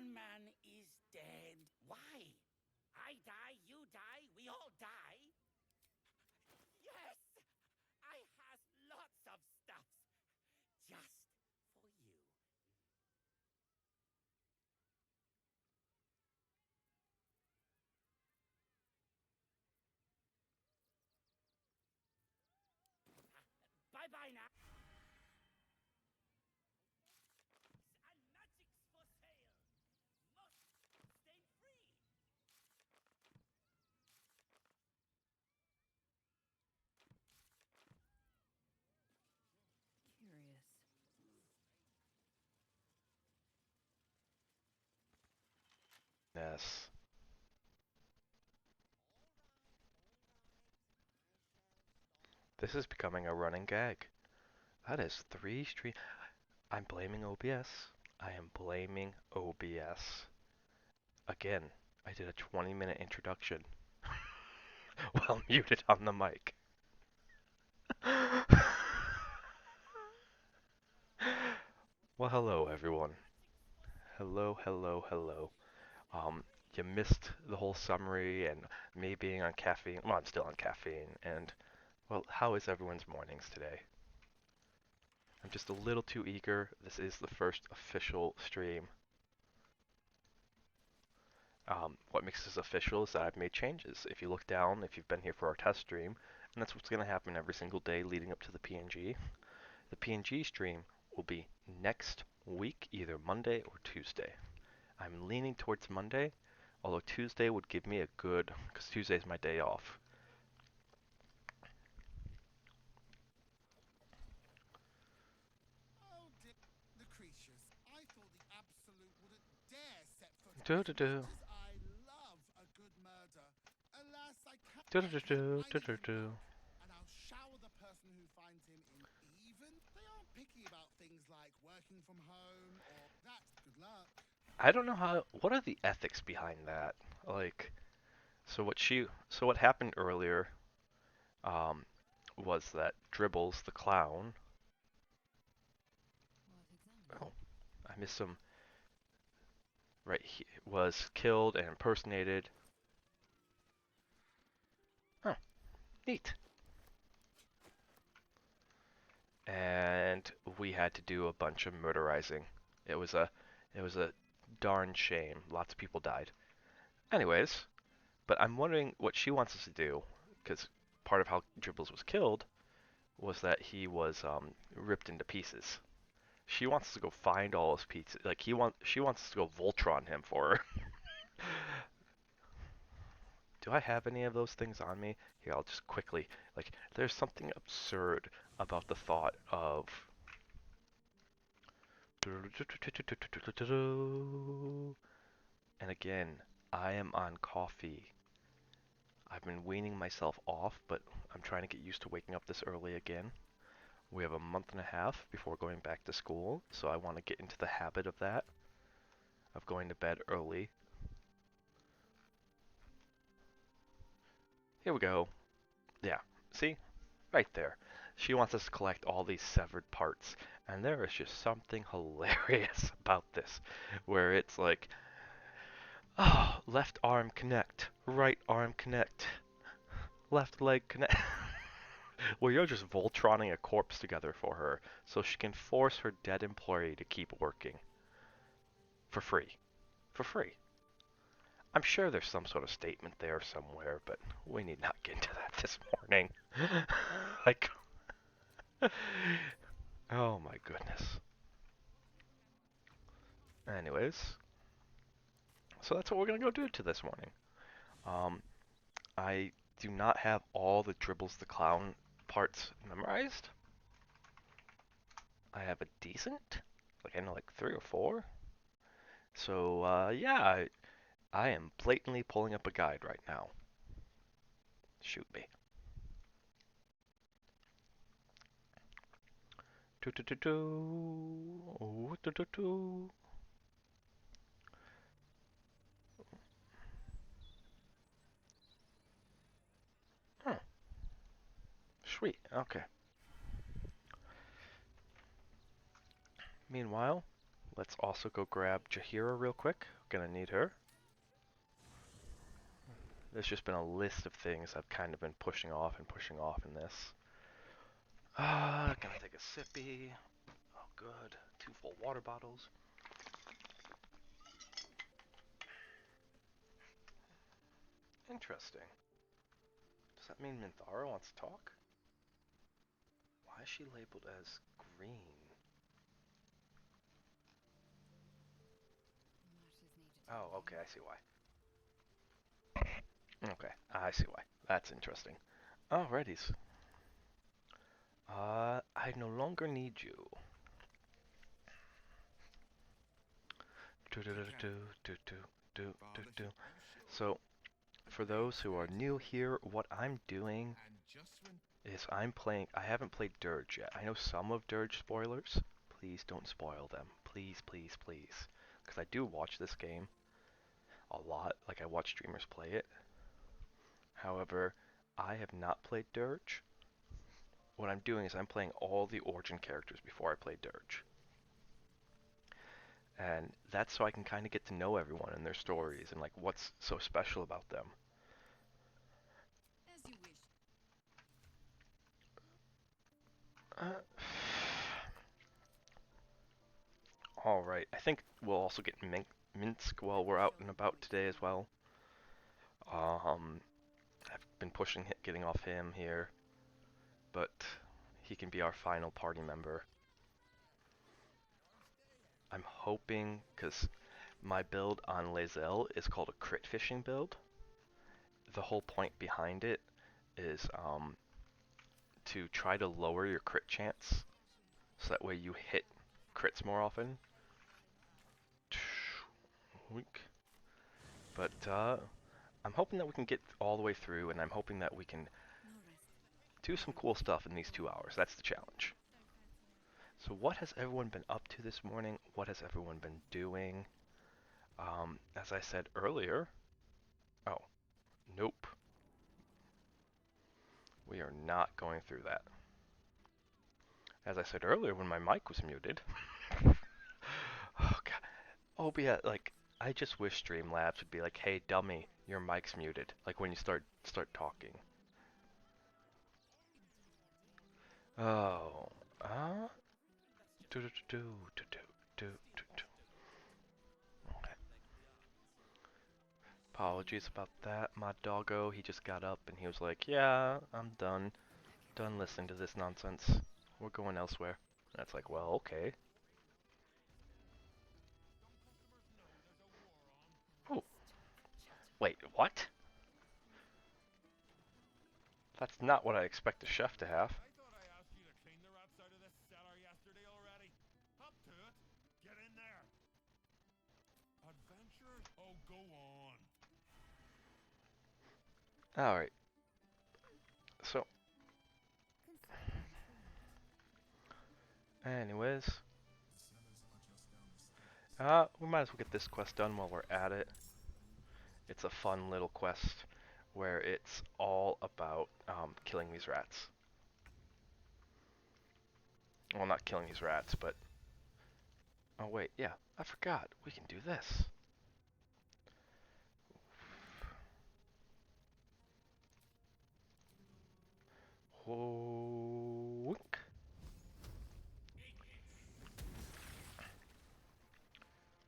one man is dead. Why? I die, you die, we all die. Yes, I has lots of stuff just for you. Bye-bye now. And magic's for sale. Must stay free. Curious. Yes. This is becoming a running gag. That is 3 stream. I'm blaming OBS. I am blaming OBS. Again, I did a 20-minute introduction while muted on the mic. Well, hello everyone. Hello, hello, hello. Um, you missed the whole summary and me being on caffeine. Well, I'm still on caffeine. And, well, how is everyone's mornings today? I'm just a little too eager. This is the first official stream. What makes this official is that I've made changes. If you look down, if you've been here for our test stream, and that's what's going to happen every single day leading up to the PNG. The PNG stream will be next week, either Monday or Tuesday. I'm leaning towards Monday, although Tuesday would give me a good, because Tuesday's my day off. Oh dear, the creatures. I thought the Absolute wouldn't dare set foot Do on do as do. much as I love a good murder. Alas, I can't. Do do do I do need do him do. back, and I'll shower the person who finds him in even. They aren't picky about things like working from home or that. Good luck. I don't know how. What are the ethics behind that? Like, so what happened earlier, um, was that Dribbles the clown. What exactly? Oh, I missed some. Right, he was killed and impersonated. Oh, neat. And we had to do a bunch of murderizing. It was a, it was a darn shame. Lots of people died. Anyways, but I'm wondering what she wants us to do, because part of how Dribbles was killed was that he was ripped into pieces. She wants us to go find all his pieces. Like she wants us to go Voltron him for her. Do I have any of those things on me? Here, I'll just quickly, like, there's something absurd about the thought of. And again, I am on coffee. I've been weaning myself off, but I'm trying to get used to waking up this early again. We have a month and a half before going back to school, so I want to get into the habit of that, of going to bed early. Here we go. Yeah, see? Right there. She wants us to collect all these severed parts, and there is just something hilarious about this, where it's like, oh, left arm connect, right arm connect, left leg connect. Where you're just Voltroning a corpse together for her, so she can force her dead employee to keep working. For free. For free. I'm sure there's some sort of statement there somewhere, but we need not get into that this morning. Like, oh my goodness. Anyways, so that's what we're gonna go do to this morning. Um, I do not have all the Dribbles the Clown parts memorized. I have a decent, like I know like 3 or 4. So yeah, I am blatantly pulling up a guide right now. Shoot me. Do do do do. Do do do. Oh, sweet. Okay. Meanwhile, Let's also go grab Jahira real quick. Gonna need her. There's just been a list of things I've kind of been pushing off in this. Gonna take a sippy. Oh, good. 2 full water bottles. Interesting. Does that mean Minthara wants to talk? Why is she labeled as green? Oh, okay, I see why. Okay, I see why. That's interesting. Alrighties. I no longer need you. So, for those who are new here, what I'm doing is I haven't played Dirge yet. I know some of Dirge spoilers. Please don't spoil them. Please, please, please. Because I do watch this game a lot. Like, I watch streamers play it. However, I have not played Dirge. What I'm doing is I'm playing all the Origin characters before I play Dirge. And that's so I can kind of get to know everyone and their stories and like what's so special about them. As you wish. Alright, I think we'll also get Minsk while we're out and about today as well. I've been pushing getting off him here, but he can be our final party member. I'm hoping, because my build on Lae'zel is called a crit fishing build. The whole point behind it is to try to lower your crit chance, so that way you hit crits more often. But I'm hoping that we can get all the way through, and I'm hoping that we can do some cool stuff in these 2 hours. That's the challenge. So what has everyone been up to this morning? What has everyone been doing? As I said earlier... Oh, nope. We are not going through that. As I said earlier when my mic was muted... Oh, God. Oh, but yeah, like, I just wish Streamlabs would be like, hey, dummy, your mic's muted. Like, when you start talking. Oh, Okay. Apologies about that. My doggo, he just got up and he was like, yeah, I'm done. Done listening to this nonsense. We're going elsewhere. That's like, well, okay. Oh. Wait, what? That's not what I expect a chef to have. I thought I asked you to clean the rats out of this cellar yesterday already. Up to it. Get in there. Adventures? Oh, go on. Alright. So. Anyways. We might as well get this quest done while we're at it. It's a fun little quest where it's all about killing these rats. Well, not killing these rats, but... Oh wait, yeah, I forgot. We can do this. Wink.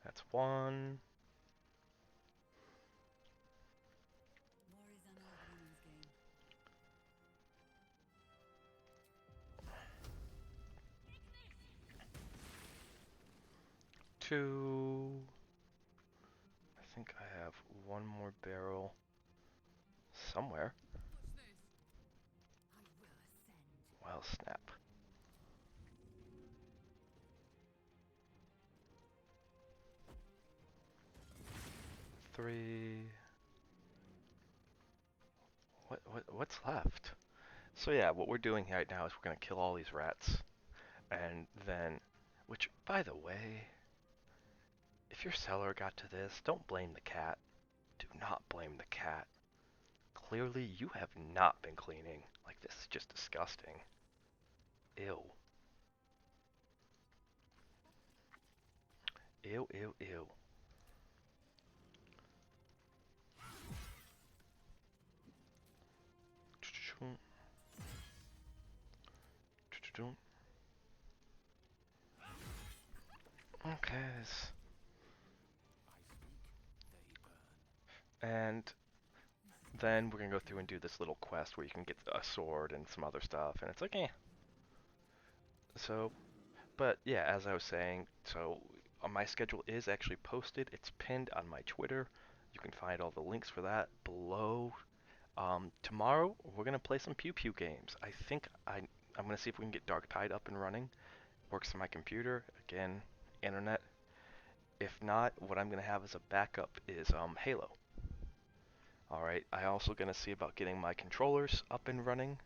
That's one. War is an old woman's game. Two. I think I have one more barrel somewhere. Watch this. I will ascend. Well, snap. Three. What's left? So yeah, what we're doing right now is we're gonna kill all these rats, and then, which by the way, if your seller got to this, don't blame the cat. Do not blame the cat. Clearly, you have not been cleaning. Like, this is just disgusting. Ew. Ew, ew, ew. Okay. And then we're gonna go through and do this little quest where you can get a sword and some other stuff, and it's like, eh. So, but yeah, as I was saying, so my schedule is actually posted. It's pinned on my Twitter. You can find all the links for that below. Tomorrow we're gonna play some pew pew games. I'm gonna see if we can get Dark Tide up and running. Works on my computer. Again, internet. If not, what I'm gonna have as a backup is Halo. Alright, I also gonna see about getting my controllers up and running.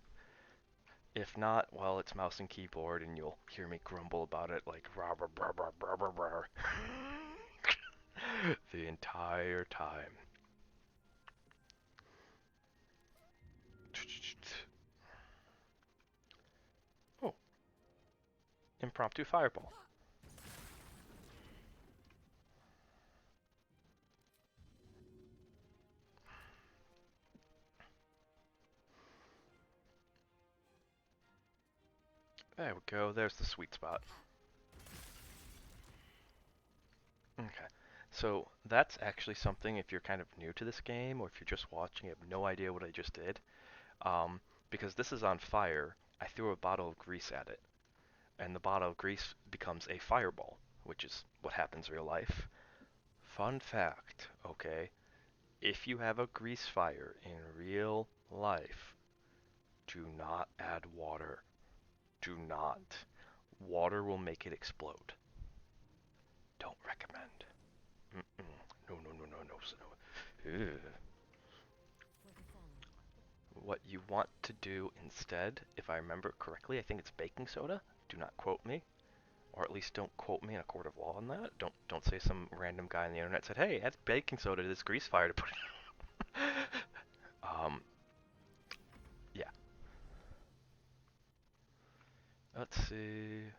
If not, well, it's mouse and keyboard, and you'll hear me grumble about it like rah, rah, rah, rah, rah, rah, rah. The entire time. Oh, impromptu fireball. There we go, there's the sweet spot. Okay, so that's actually something if you're kind of new to this game, or if you're just watching, you have no idea what I just did. Because this is on fire, I threw a bottle of grease at it, and the bottle of grease becomes a fireball, which is what happens in real life. Fun fact, okay, if you have a grease fire in real life, do not add water. Do not. Water will make it explode. Don't recommend. Mm-mm. No, no, no, no, no, no. Ugh. For the fallen. What you want to do instead, if I remember correctly, I think it's baking soda. Do not quote me, or at least don't quote me in a court of law on that. Don't say some random guy on the internet said, "Hey, add baking soda to this grease fire to put it." Yeah. Let's see.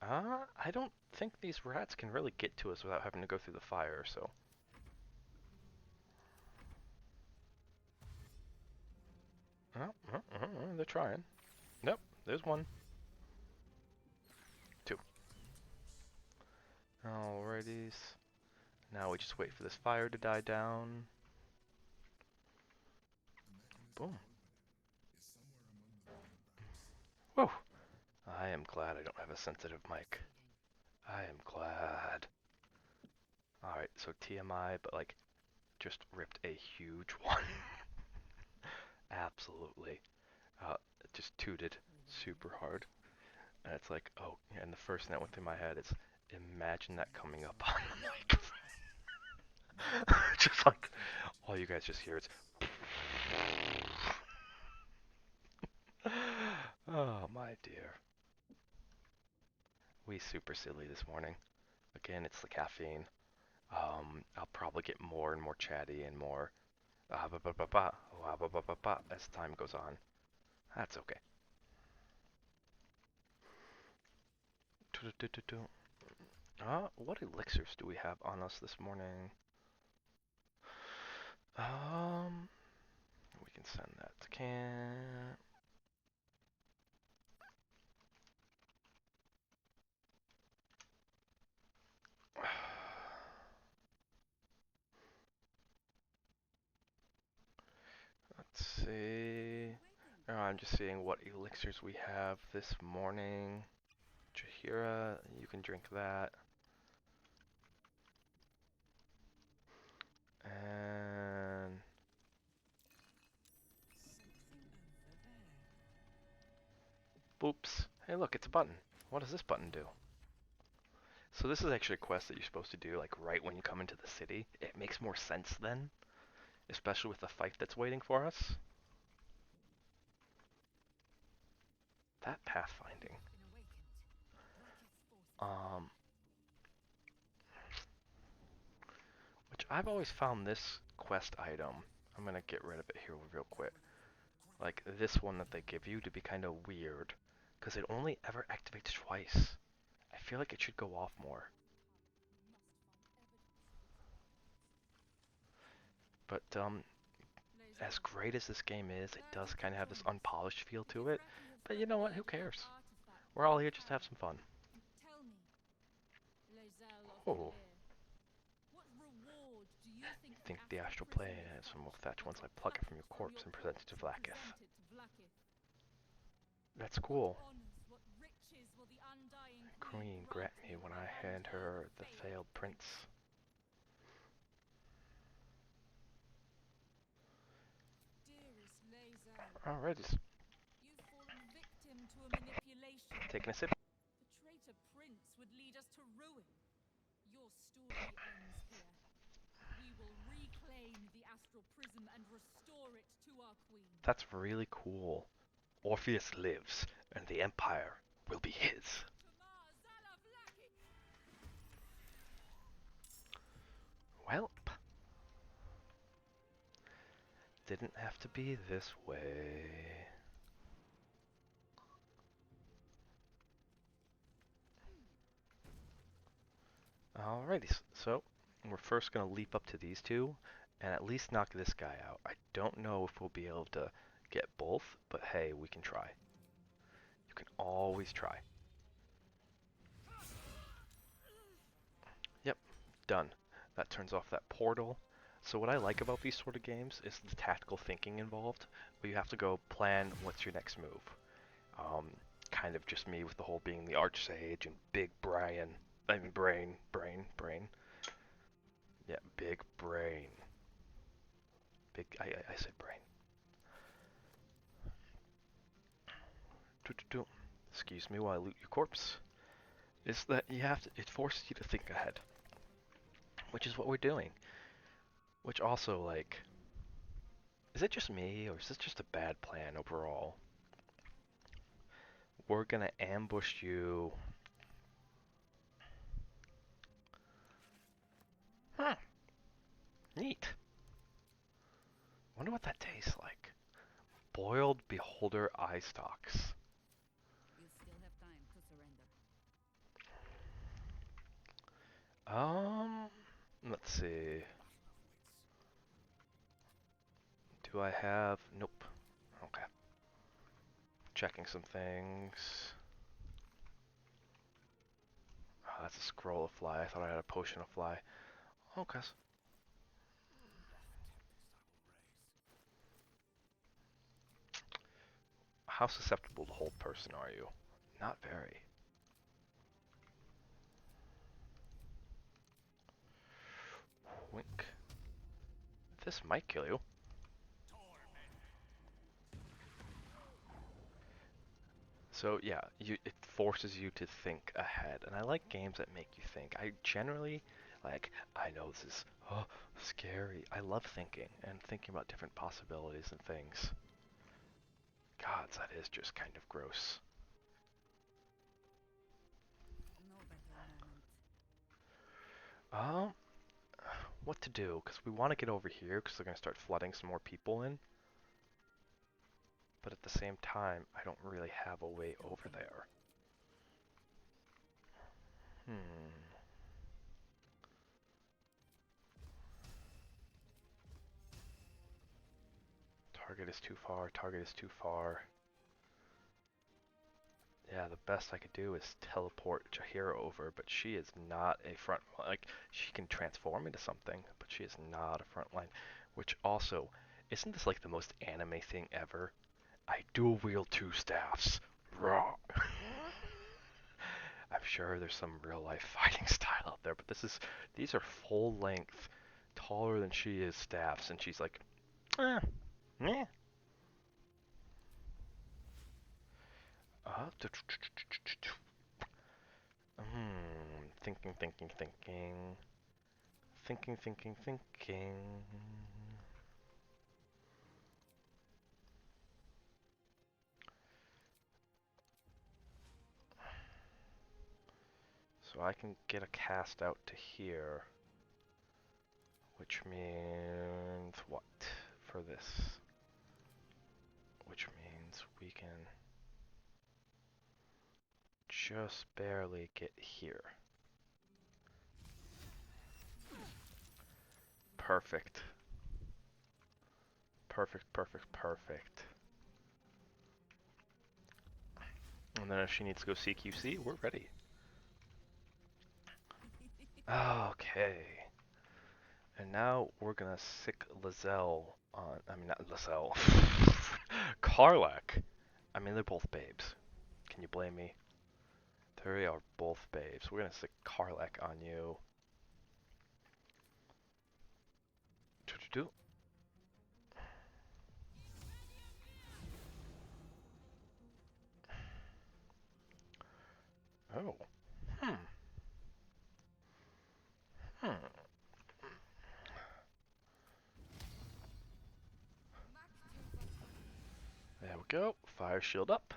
I don't think these rats can really get to us without having to go through the fire, so. They're trying. Nope, there's one. Two. Alrighties. Now we just wait for this fire to die down. Boom. Whoa! I am glad I don't have a sensitive mic. I am glad. Alright, so TMI, but like, just ripped a huge one. Absolutely. It just tooted super hard. And it's like, oh, and the first thing that went through my head is, imagine that coming up on the mic. Just like, all you guys just hear is, oh my dear. We super silly this morning. Again, it's the caffeine. I'll probably get more and more chatty and more as time goes on. That's okay. What elixirs do we have on us this morning? We can send that to Can. Let's see. I'm just seeing what elixirs we have this morning. Jahira, you can drink that. And oops. Hey look, it's a button. What does this button do? So this is actually a quest that you're supposed to do like right when you come into the city. It makes more sense then, especially with the fight that's waiting for us. That pathfinding. Which I've always found this quest item, I'm gonna get rid of it here real quick, like this one that they give you to be kind of weird, because it only ever activates twice. I feel like it should go off more. But as great as this game is, it does kind of have this unpolished feel to it. But you know what? Who cares? We're all here just to have some fun. Tell me, Lae'zel of Oh. Kalir, what reward do you think Think the the astral prison plane will is from fetch fetch once once I pluck it from your corpse and present it to Vlaakith. That's cool. Queen, grant me when I hand her the failed prince. Dearest Lae'zel, Alrighty, you've fallen victim to a manipulation. taking a sip. The traitor prince would lead us to ruin. Your story ends here. We will reclaim the astral prism and restore it to our queen. That's really cool. Orpheus lives, and the Empire will be his. Welp. Didn't have to be this way. Alrighty, so we're first going to leap up to these two and at least knock this guy out. I don't know if we'll be able to get both, but hey, we can try. You can always try. Yep, done. That turns off that portal. So what I like about these sort of games is the tactical thinking involved, where you have to go plan what's your next move. Kind of just me with the whole being the Archsage and Big Brian. I mean, Brain. Yeah, Big Brain. I said brain. Excuse me while I loot your corpse. Is that it forces you to think ahead. Which is what we're doing. Which also, like, is it just me, or is this just a bad plan overall? We're gonna ambush you. Huh. Neat. Wonder what that tastes like. Boiled beholder eye stalks. You still have time to surrender. Let's see. Do I have? Nope. Okay. Checking some things. Oh, that's a scroll of fly. I thought I had a potion of fly. Okay. How susceptible to hold person are you? Not very. Wink. This might kill you. So yeah, it forces you to think ahead, and I like games that make you think. I generally, I know this is scary. I love thinking and thinking about different possibilities and things. Gods, that is just kind of gross. No better moment. What to do? Because we want to get over here because they're going to start flooding some more people in. But at the same time, I don't really have a way over there. Target is too far, target is too far. Yeah, the best I could do is teleport Jahira over, but she is not a front, like, she can transform into something, but she is not a front line. Which also, isn't this like the most anime thing ever? I dual wield two staffs. Raw. I'm sure there's some real life fighting style out there, but these are full length, taller than she is staffs, and she's like, meh. Thinking. Thinking. So I can get a cast out to here, which means what for this? Which means we can just barely get here. Perfect. Perfect, perfect, perfect. And then if she needs to go CQC, we're ready. Okay. And now we're gonna sick Lizelle on, I mean not Lizelle, Karlak. I mean they're both babes. Can you blame me? They are both babes. We're gonna stick Karlak on you. Do-do-do. Oh. Hmm. Hmm. There we go. Fire shield up.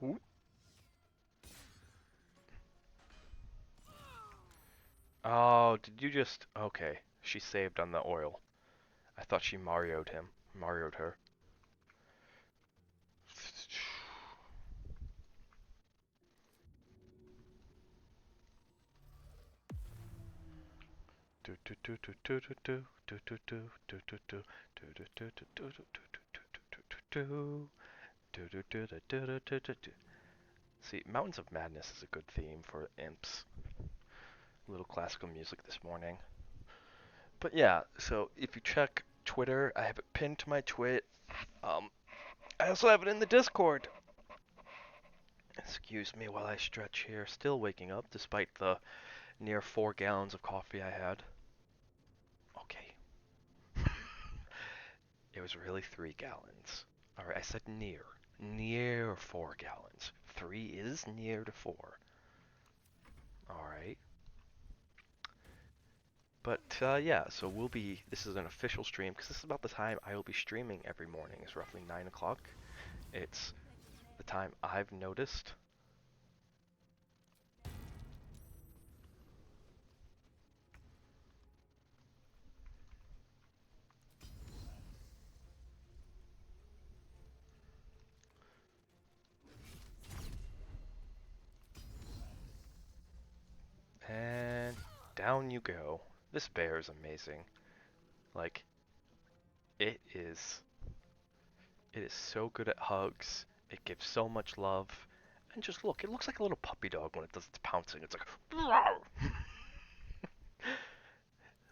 Ooh. Oh, did you just... Okay. She saved on the oil. I thought she Mario'd him. Mario'd her. See, Mountains of Madness is a good theme for imps. A little classical music this morning. But yeah, so if you check Twitter, I have it pinned to my twit. I also have it in the Discord. Excuse me while I stretch here. Still waking up despite the near 4 gallons of coffee I had. Okay. It was really 3 gallons. Alright, I said near. Near 4 gallons. 3 is near to 4. Alright. But, yeah, so this is an official stream, because this is about the time I will be streaming every morning. It's roughly 9 o'clock. It's the time I've noticed. And down you go. This bear is amazing. Like, it is so good at hugs. It gives so much love. And just look, it looks like a little puppy dog when it does its pouncing. It's like,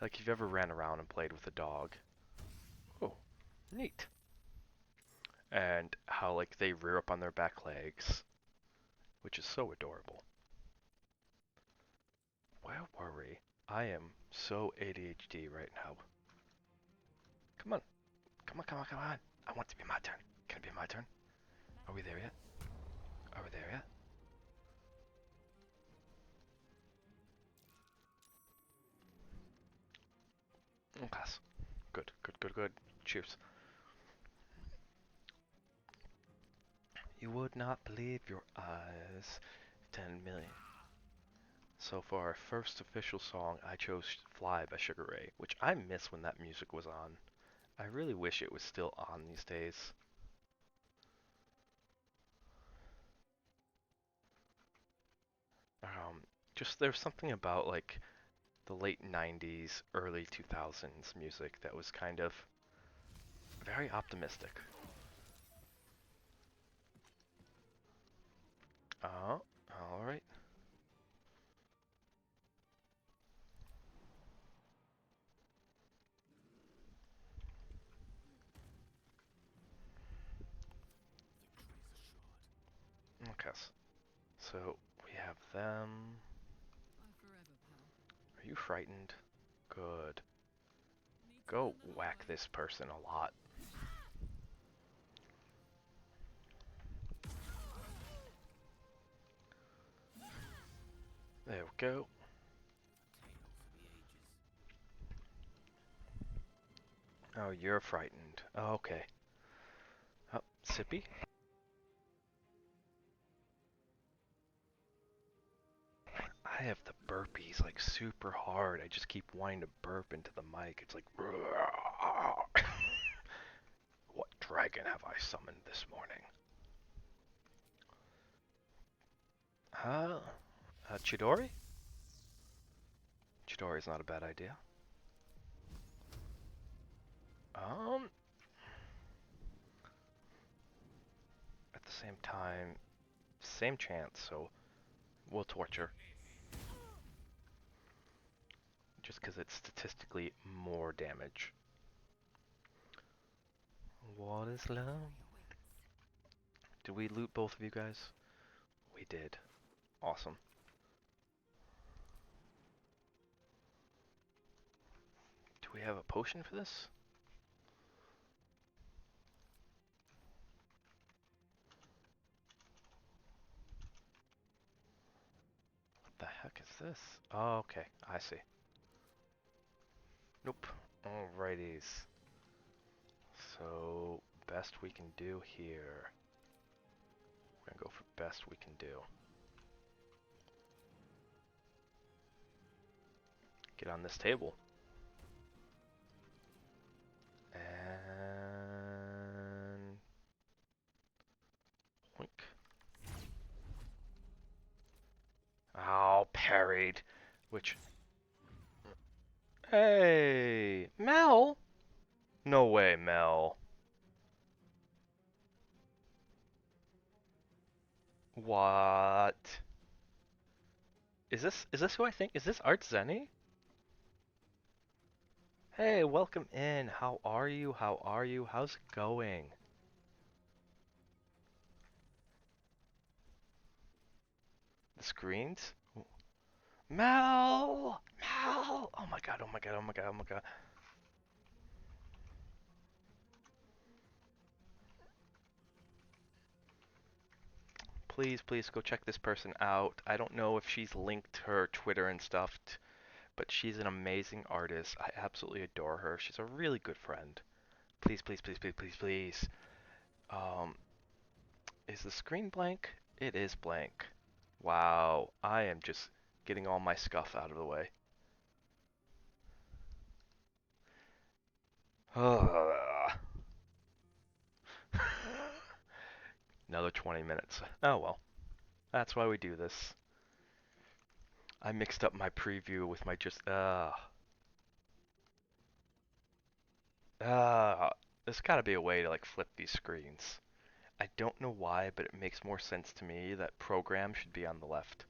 like if you've ever ran around and played with a dog. Oh, neat. And how like they rear up on their back legs, which is so adorable. Where were we? I am so ADHD right now. Come on. Come on, come on, come on. I want it to be my turn. Can it be my turn? Are we there yet? Are we there yet? Okay. Good, good, good, good. Cheers. You would not believe your eyes. 10 million. So for our first official song, I chose Fly by Sugar Ray, which I miss when that music was on. I really wish it was still on these days. Just there's something about like the late 90s, early 2000s music that was kind of very optimistic. Oh, alright. Okay, so we have them. Are you frightened? Good. Go whack this person a lot. There we go. Oh, you're frightened. Oh, okay. Oh, Sippy? I have the burpees like super hard. I just keep wanting to burp into the mic. It's like, what dragon have I summoned this morning? Chidori? door is not a bad idea. Um, at the same time, same chance, so we'll torture. Just because it's statistically more damage. What is love? Did we loot both of you guys? We did. Awesome. Do we have a potion for this? What the heck is this? Oh, okay. I see. Nope. Alrighties. So, best we can do here. We're gonna go for best we can do. Get on this table. And... Wink. Oh, parried. Which... Hey! Mel? No way, Mel. What? Is this who I think? Is this Art Zenny? Hey, welcome in. How are you? How are you? How's it going? The screens? Mel! Mel! Oh my god, oh my god, oh my god, oh my god. Please, please go check this person out. I don't know if she's linked her Twitter and stuff, but she's an amazing artist. I absolutely adore her. She's a really good friend. Please, please, please, please, please, please. Um, is the screen blank? It is blank. Wow, I am just getting all my scuff out of the way. Another 20 minutes. Oh well, that's why we do this. I mixed up my preview with my just, there's gotta be a way to like flip these screens. I don't know why, but it makes more sense to me that program should be on the left.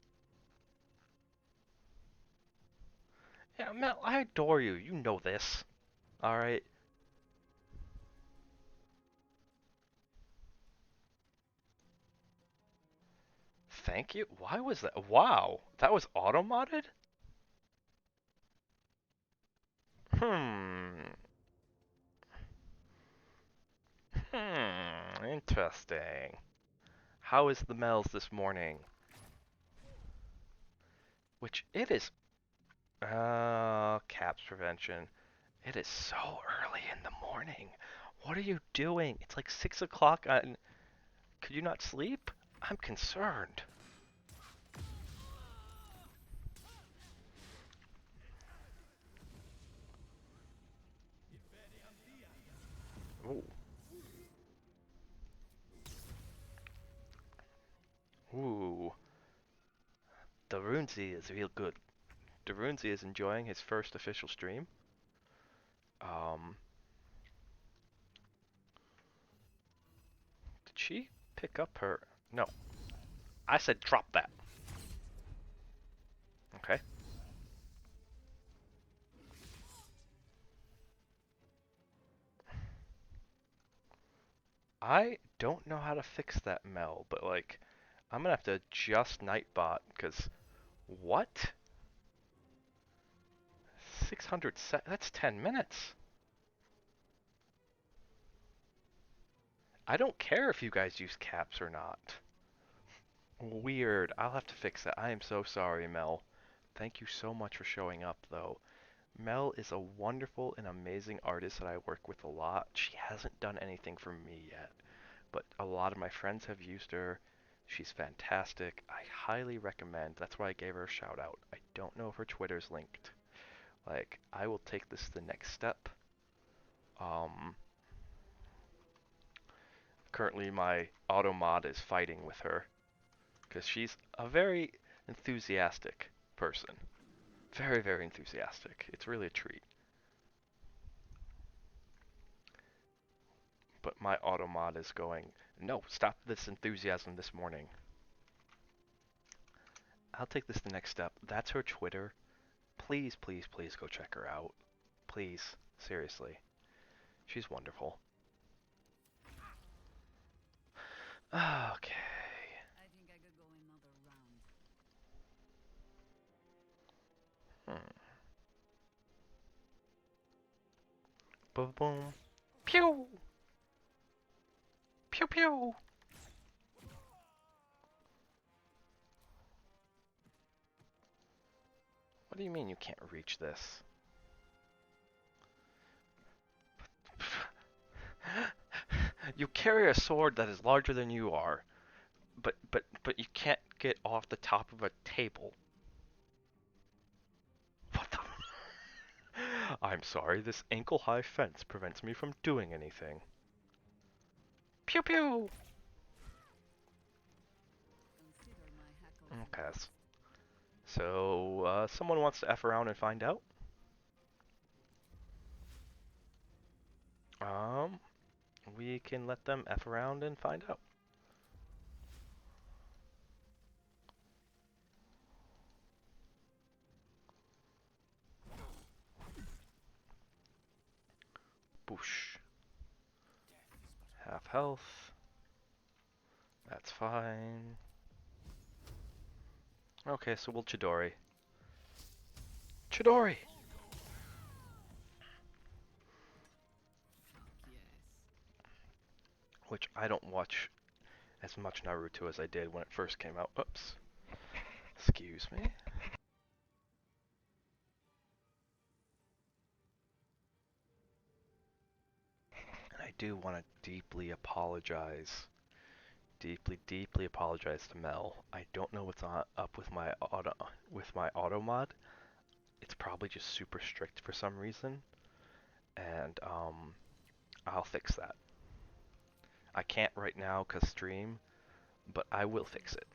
Yeah, Mel, I adore you. You know this. Alright. Thank you? Why was that? Wow. That was auto-modded? Hmm. Interesting. How is the Mel's this morning? Which it is. Caps prevention. It is so early in the morning. What are you doing? It's like 6 o'clock on. Could you not sleep? I'm concerned. Ooh. Ooh. Darunzi is real good. Darunzi is enjoying his first official stream. Did she pick up her? No. I said drop that. Okay. I don't know how to fix that, Mel, but like, I'm gonna have to adjust Nightbot, because what? 600 that's 10 minutes. I don't care if you guys use caps or not. Weird. I'll have to fix that. I am so sorry, Mel. Thank you so much for showing up, though. Mel is a wonderful and amazing artist that I work with a lot. She hasn't done anything for me yet, but a lot of my friends have used her. She's fantastic. I highly recommend. That's why I gave her a shout out. I don't know if her Twitter's linked. Like, I will take this to the next step. Currently my auto mod is fighting with her because she's a very enthusiastic person. Very, very enthusiastic. It's really a treat. But my automod is going, no, stop this enthusiasm this morning. I'll take this the next step. That's her Twitter. Please, please, please go check her out. Please. Seriously. She's wonderful. Okay. I think I could go another round. Boom, boom. Pew! Pew, pew! What do you mean you can't reach this? You carry a sword that is larger than you are, but you can't get off the top of a table. What the? I'm sorry, this ankle-high fence prevents me from doing anything. Pew pew! Consider my hackles Okay. lost. So, someone wants to F around and find out? We can let them F around and find out. Boosh. Half health. That's fine. Okay, so we'll Chidori. Chidori! Yes. Which I don't watch as much Naruto as I did when it first came out. Oops. Excuse me. And I do want to deeply apologize. Deeply apologize to Mel. I don't know what's up with my auto mod. It's probably just super strict for some reason. And I'll fix that. I can't right now 'cause stream, but I will fix it.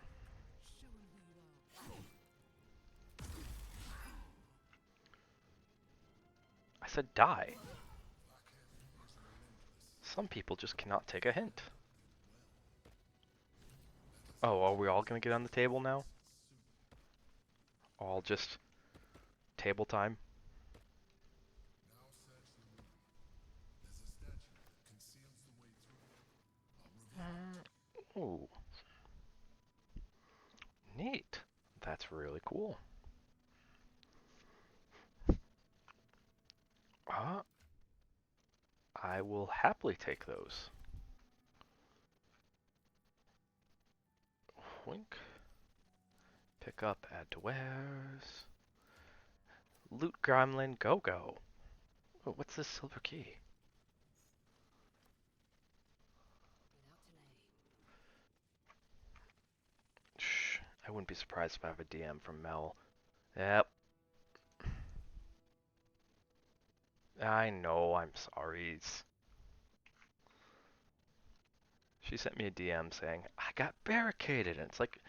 I said die. Some people just cannot take a hint. Oh, are we all gonna get on the table now? All just table time? Ooh. Neat. That's really cool. I will happily take those. Wink. Pick up, add to wares. Loot Gremlin Go-Go. Oh, what's this silver key? Shh. I wouldn't be surprised if I have a DM from Mel. Yep. I know, I'm sorry. She sent me a DM saying, I got barricaded. And it's like,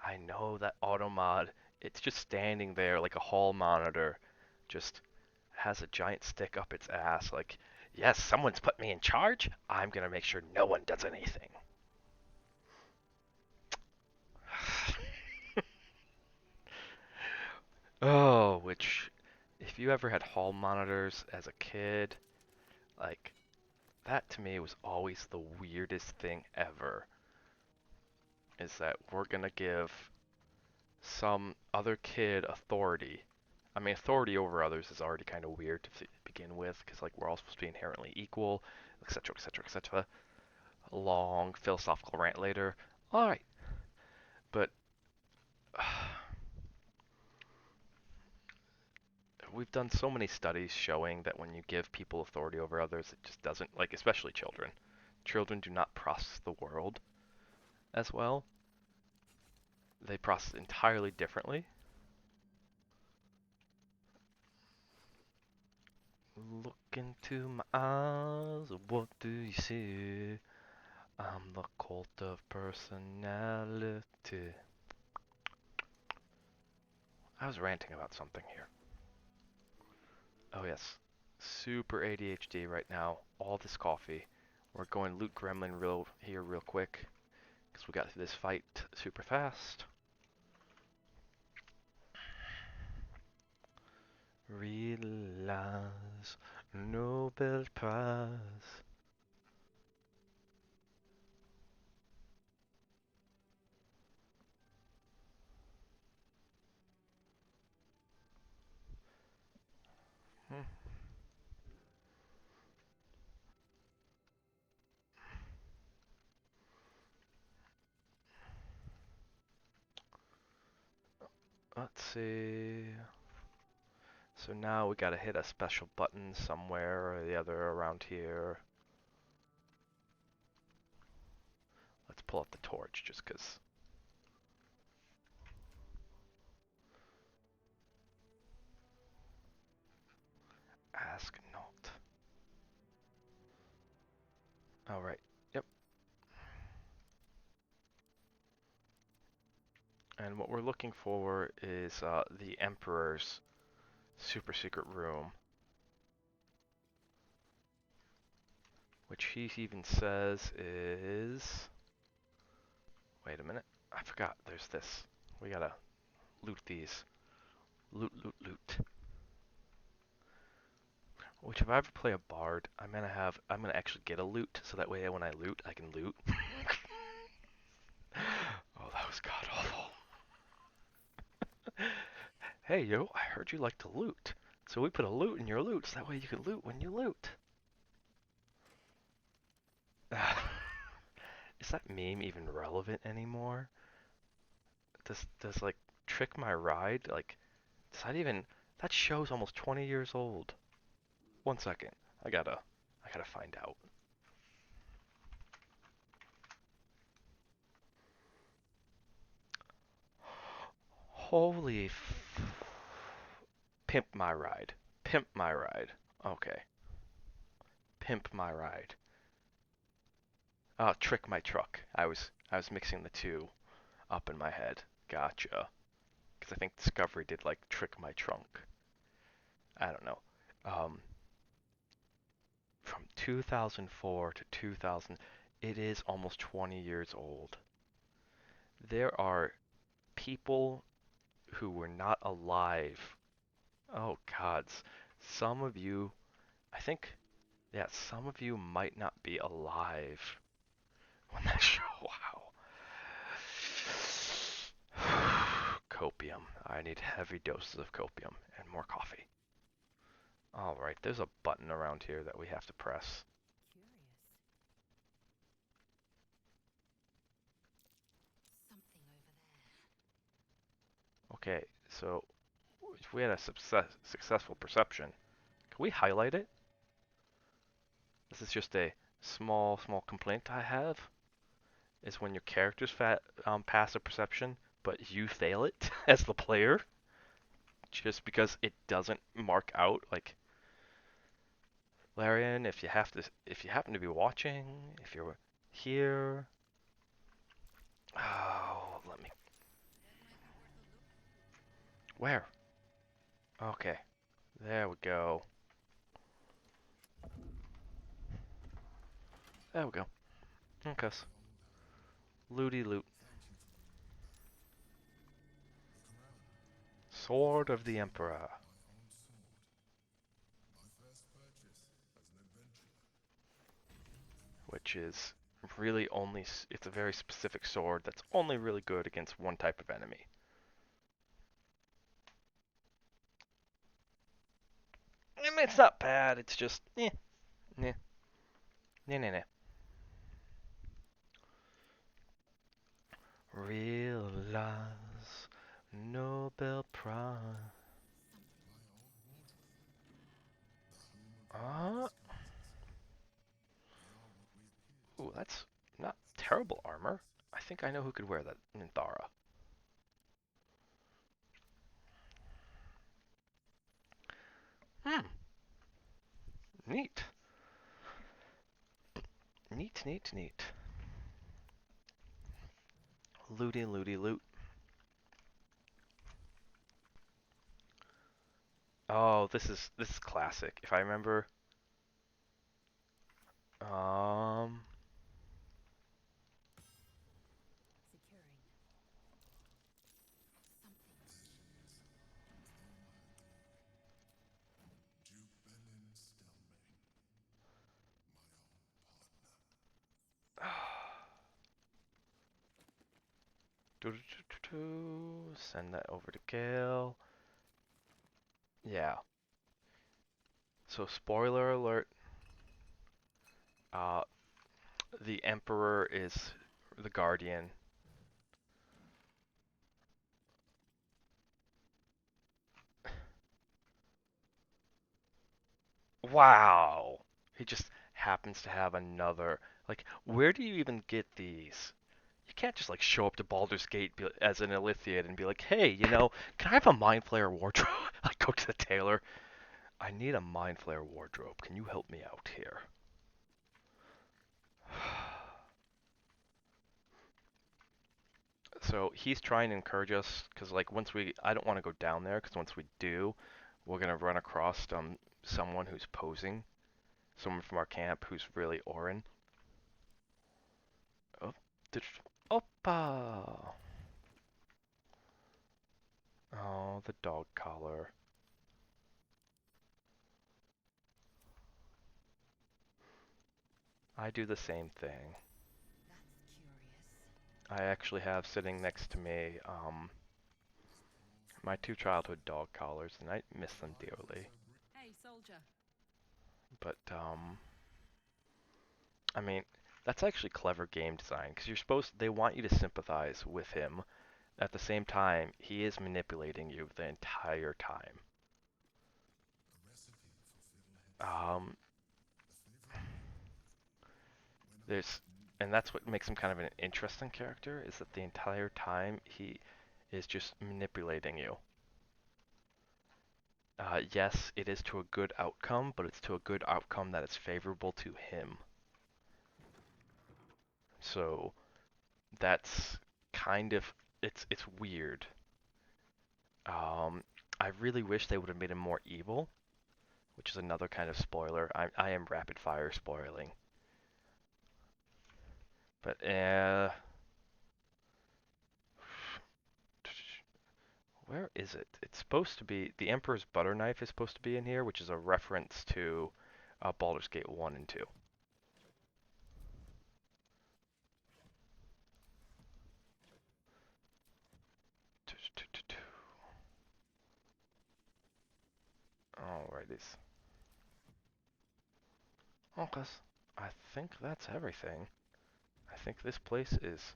I know that automod, it's just standing there like a hall monitor, just has a giant stick up its ass. Like, yes, someone's put me in charge. I'm gonna make sure no one does anything. Oh, which, if you ever had hall monitors as a kid, like, that to me was always the weirdest thing ever. Is that we're gonna give some other kid authority. I mean, authority over others is already kind of weird to begin with, because like we're all supposed to be inherently equal, etc., etc., etc. A long philosophical rant later. All right, but we've done so many studies showing that when you give people authority over others, it just doesn't, like, especially children. Children do not process the world as well. They process entirely differently. Look into my eyes, what do you see? I'm the cult of personality. I was ranting about something here. Oh yes, super ADHD right now. All this coffee. We're going loot gremlin real quick because we got through this fight super fast. Realize Nobel Prize. Hmm. Let's see. So now we gotta hit a special button somewhere or the other around here. Let's pull up the torch just 'cause. Ask not. Alright, yep. And what we're looking for is the Emperor's super secret room. Which he even says is... Wait a minute. I forgot. There's this. We gotta loot these. Loot, loot, loot. Which if I ever play a bard, I'm gonna actually get a loot, so that way when I loot, I can loot. Oh, that was god awful. Hey yo, I heard you like to loot. So we put a loot in your loot, so that way you can loot when you loot. Is that meme even relevant anymore? Does like Trick My Ride, like, that show's almost 20 years old. One second, I gotta find out. Holy Pimp My Ride. Pimp My Ride. Okay. Pimp My Ride. Trick My Truck. I was mixing the two up in my head. Gotcha. Because I think Discovery did like Trick My Trunk. I don't know. From 2004 to 2000, it is almost 20 years old. There are people who were not alive. Oh gods. Some of you, I think, yeah, some of you might not be alive when that show, wow. Copium. I need heavy doses of copium and more coffee. Alright, there's a button around here that we have to press. Curious. Something over there. Okay, so if we had a successful perception, can we highlight it? This is just a small complaint I have, is when your characters pass a perception, but you fail it as the player, just because it doesn't mark out. Like, Larian, if you happen to be watching, if you're here, oh, let me. Where? Okay, there we go. There we go. Okay. Looty loot. Sword of the Emperor. Which is really only, it's a very specific sword that's only really good against one type of enemy. I mean, it's not bad, it's just, eh, nah. Realize Nobel Prize. Ooh, that's not terrible armor. I think I know who could wear that. Ninthara. Neat. Neat. Looty loot. Oh, this is classic. If I remember, um, Securing. Something. Jubenin Stelmane, my own send that over to Gale. Yeah. So spoiler alert. Uh, the Emperor is the Guardian. Wow. He just happens to have another. Like, where do you even get these? You can't just like show up to Baldur's Gate as an Ilithiad and be like, hey, can I have a Mind Flayer wardrobe? I go to the tailor. I need a Mind Flayer wardrobe. Can you help me out here? So he's trying to encourage us because like I don't want to go down there because once we do, we're gonna run across someone who's posing, someone from our camp who's really Orin. Oh, Oppa! Oh, the dog collar. I do the same thing. That's curious. I actually have sitting next to me my two childhood dog collars, and I miss them dearly. Hey, soldier. But I mean, that's actually clever game design because they want you to sympathize with him. At the same time, he is manipulating you the entire time. Um, there's, and that's what makes him kind of an interesting character, is that the entire time he is just manipulating you. Yes, it is to a good outcome, but it's to a good outcome that is favorable to him. So that's kind of it's weird. Um, I really wish they would have made him more evil, which is another kind of spoiler. I am rapid fire spoiling, but where is it? It's supposed to be the Emperor's butter knife is supposed to be in here, which is a reference to Baldur's Gate 1 and 2. Alrighties. Okay, I think that's everything. I think this place is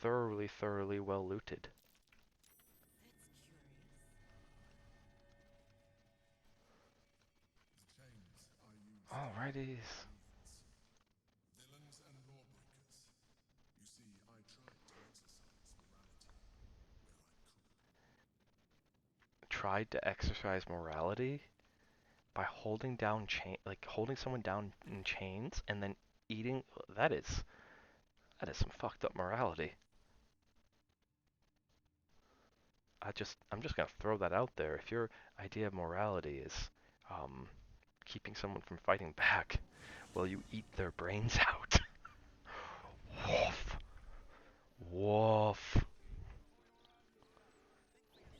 thoroughly, thoroughly well looted. Alrighties. villains and lawbreakers. You see, I tried to exercise morality where I could. Tried to exercise morality by holding someone down in chains and then eating. That is some fucked up morality. I'm just gonna throw that out there. If your idea of morality is um, keeping someone from fighting back, well, you eat their brains out. Woof, woof,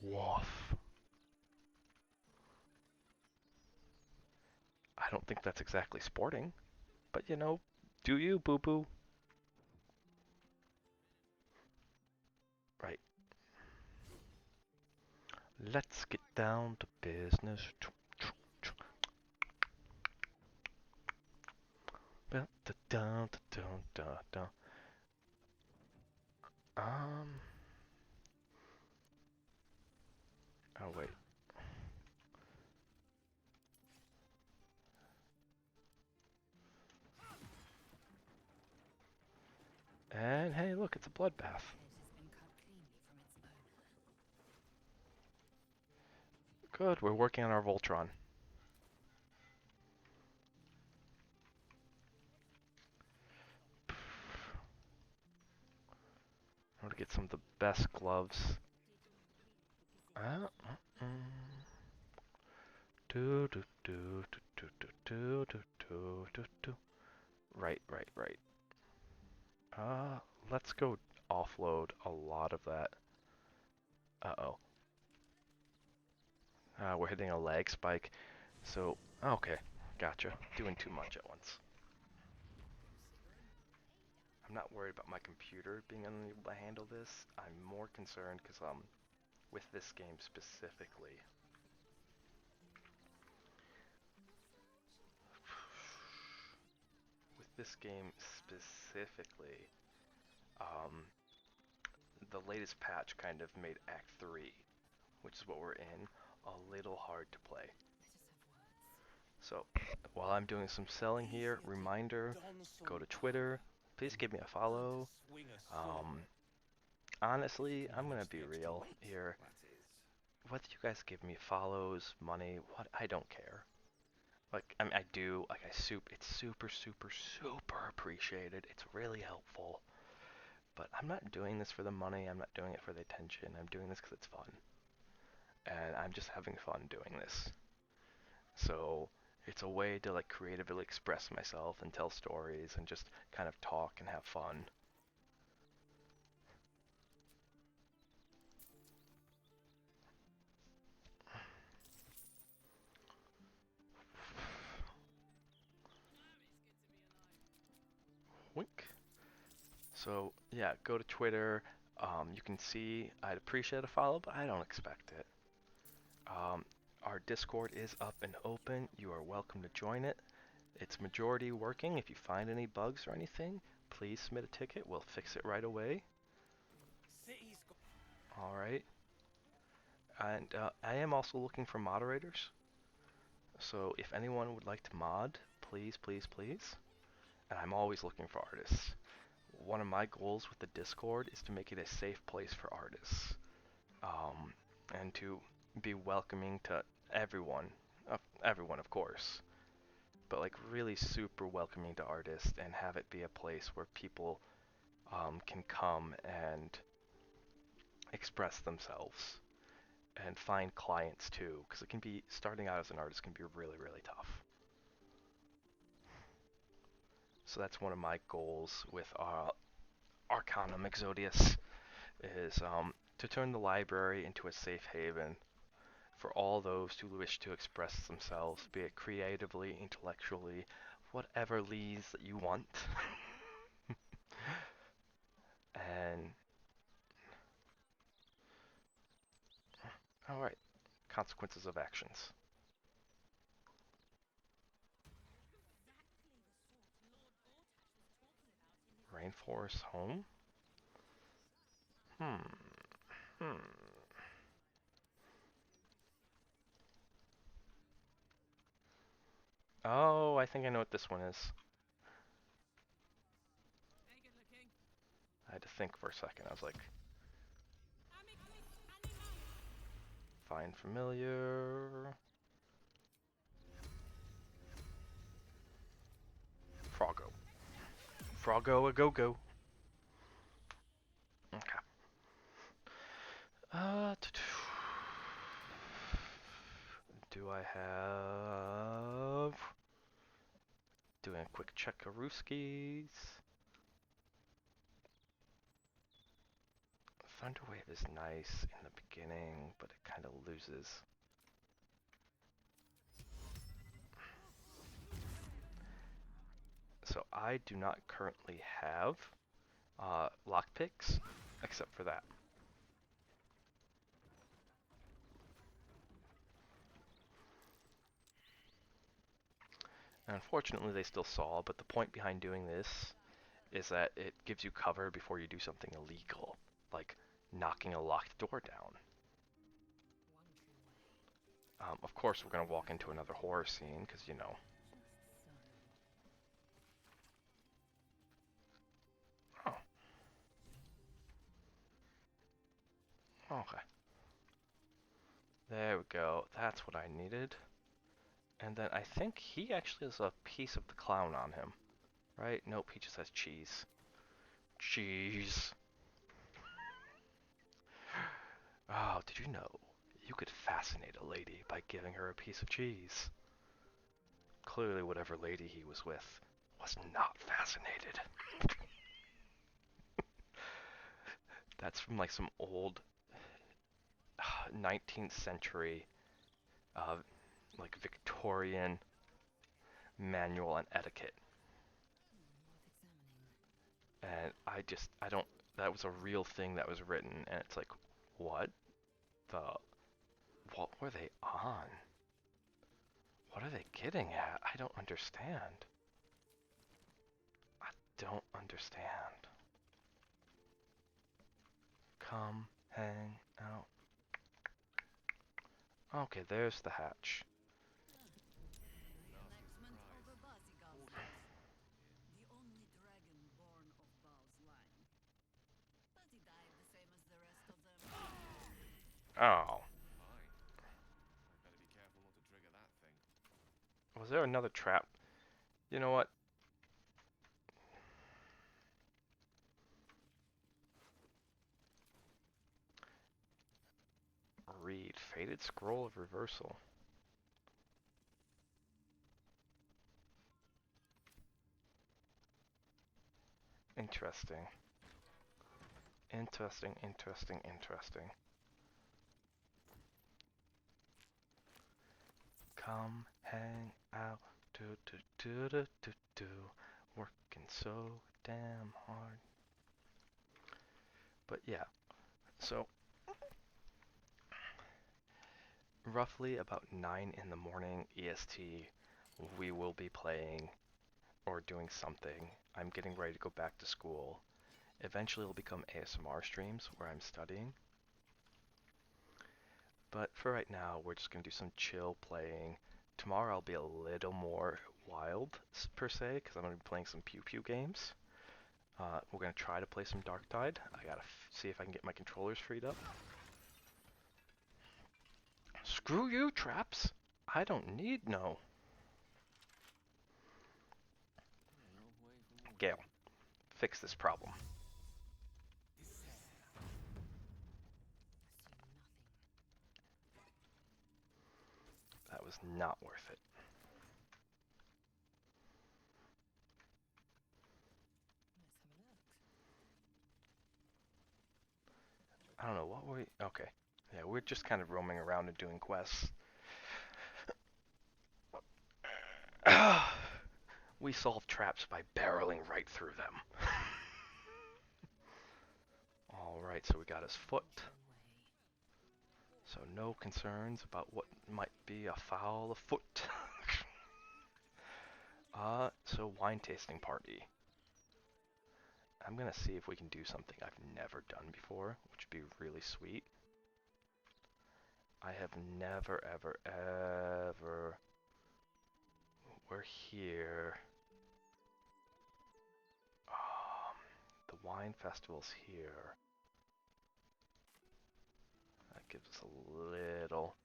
woof. I don't think that's exactly sporting, but do you, boo boo? Right. Let's get down to business. Um. Oh wait. And hey, look, it's a bloodbath. Good, we're working on our Voltron. I want to get some of the best gloves. Uh, mm. Do do do do do do do do do do. Right, right, right. Let's go offload a lot of that. Uh-oh. We're hitting a lag spike. So, okay, gotcha. Doing too much at once. I'm not worried about my computer being unable to handle this. I'm more concerned because, with this game specifically. With this game specifically, the latest patch kind of made Act 3, which is what we're in, a little hard to play. So, while I'm doing some selling here, reminder, go to Twitter, please give me a follow. Honestly, I'm gonna be real here. Whether you guys give me follows, money, what, I don't care. Like, I mean, I do, like, it's super, super, super appreciated. It's really helpful. But I'm not doing this for the money, I'm not doing it for the attention, I'm doing this because it's fun. And I'm just having fun doing this. So, it's a way to, like, creatively express myself and tell stories and just kind of talk and have fun. Wink. So, yeah, go to Twitter. You can see I'd appreciate a follow, but I don't expect it. Our Discord is up and open. You are welcome to join it. It's majority working. If you find any bugs or anything, please submit a ticket. We'll fix it right away. Alright. And I am also looking for moderators. So if anyone would like to mod, please, please, please. And I'm always looking for artists. One of my goals with the Discord is to make it a safe place for artists. And to be welcoming to everyone. Everyone, of course. But like really super welcoming to artists and have it be a place where people can come and express themselves and find clients too, because it can be, starting out as an artist can be really, really tough. So that's one of my goals with Arcanum Exodius, is to turn the library into a safe haven for all those who wish to express themselves, be it creatively, intellectually, whatever leads that you want. And alright, consequences of actions. Rainforest home? Hmm. Oh, I think I know what this one is. I had to think for a second. I was like, find familiar. Froggo. Froggo a go-go. Okay. Do I have... Doing a quick check of Rooskies. Thunderwave is nice in the beginning, but it kind of loses. So I do not currently have lockpicks, except for that. And unfortunately they still saw, but the point behind doing this is that it gives you cover before you do something illegal, like knocking a locked door down. Of course we're going to walk into another horror scene, because you know. Oh. Okay. There we go. That's what I needed. And then I think he actually has a piece of the clown on him. Right? Nope, he just has cheese. Cheese. Oh, did you know You could fascinate a lady by giving her a piece of cheese. Clearly, whatever lady he was with was not fascinated. That's from like some old 19th century, like Victorian manual on etiquette. And I don't, that was a real thing that was written, and it's like, what what were they on? What are they getting at? I don't understand. I don't understand. Come hang out. Okay, there's the hatch. Oh. Better be careful not to trigger that thing. Was there another trap? You know what? Read. Faded scroll of reversal. Interesting. Interesting, interesting, interesting. Come hang out. Do do do do do do. Working so damn hard. But yeah, so roughly about 9 in the morning EST, we will be playing or doing something. I'm getting ready to go back to school. Eventually it'll become ASMR streams where I'm studying. But for right now, we're just going to do some chill playing. Tomorrow I'll be a little more wild, per se, because I'm going to be playing some Pew Pew games. We're going to try to play some Dark Tide. I gotta see if I can get my controllers freed up. Screw you, traps! I don't need no. Gale, fix this problem. That was not worth it. I don't know, what were we... Okay. Yeah, we're just kind of roaming around and doing quests. We solve traps by barreling right through them. Alright, so we got his foot. So no concerns about what might be a foul afoot. So wine tasting party. I'm gonna see if we can do something I've never done before, which would be really sweet. I have never, ever, ever... We're here. The wine festival's here. That gives us a little...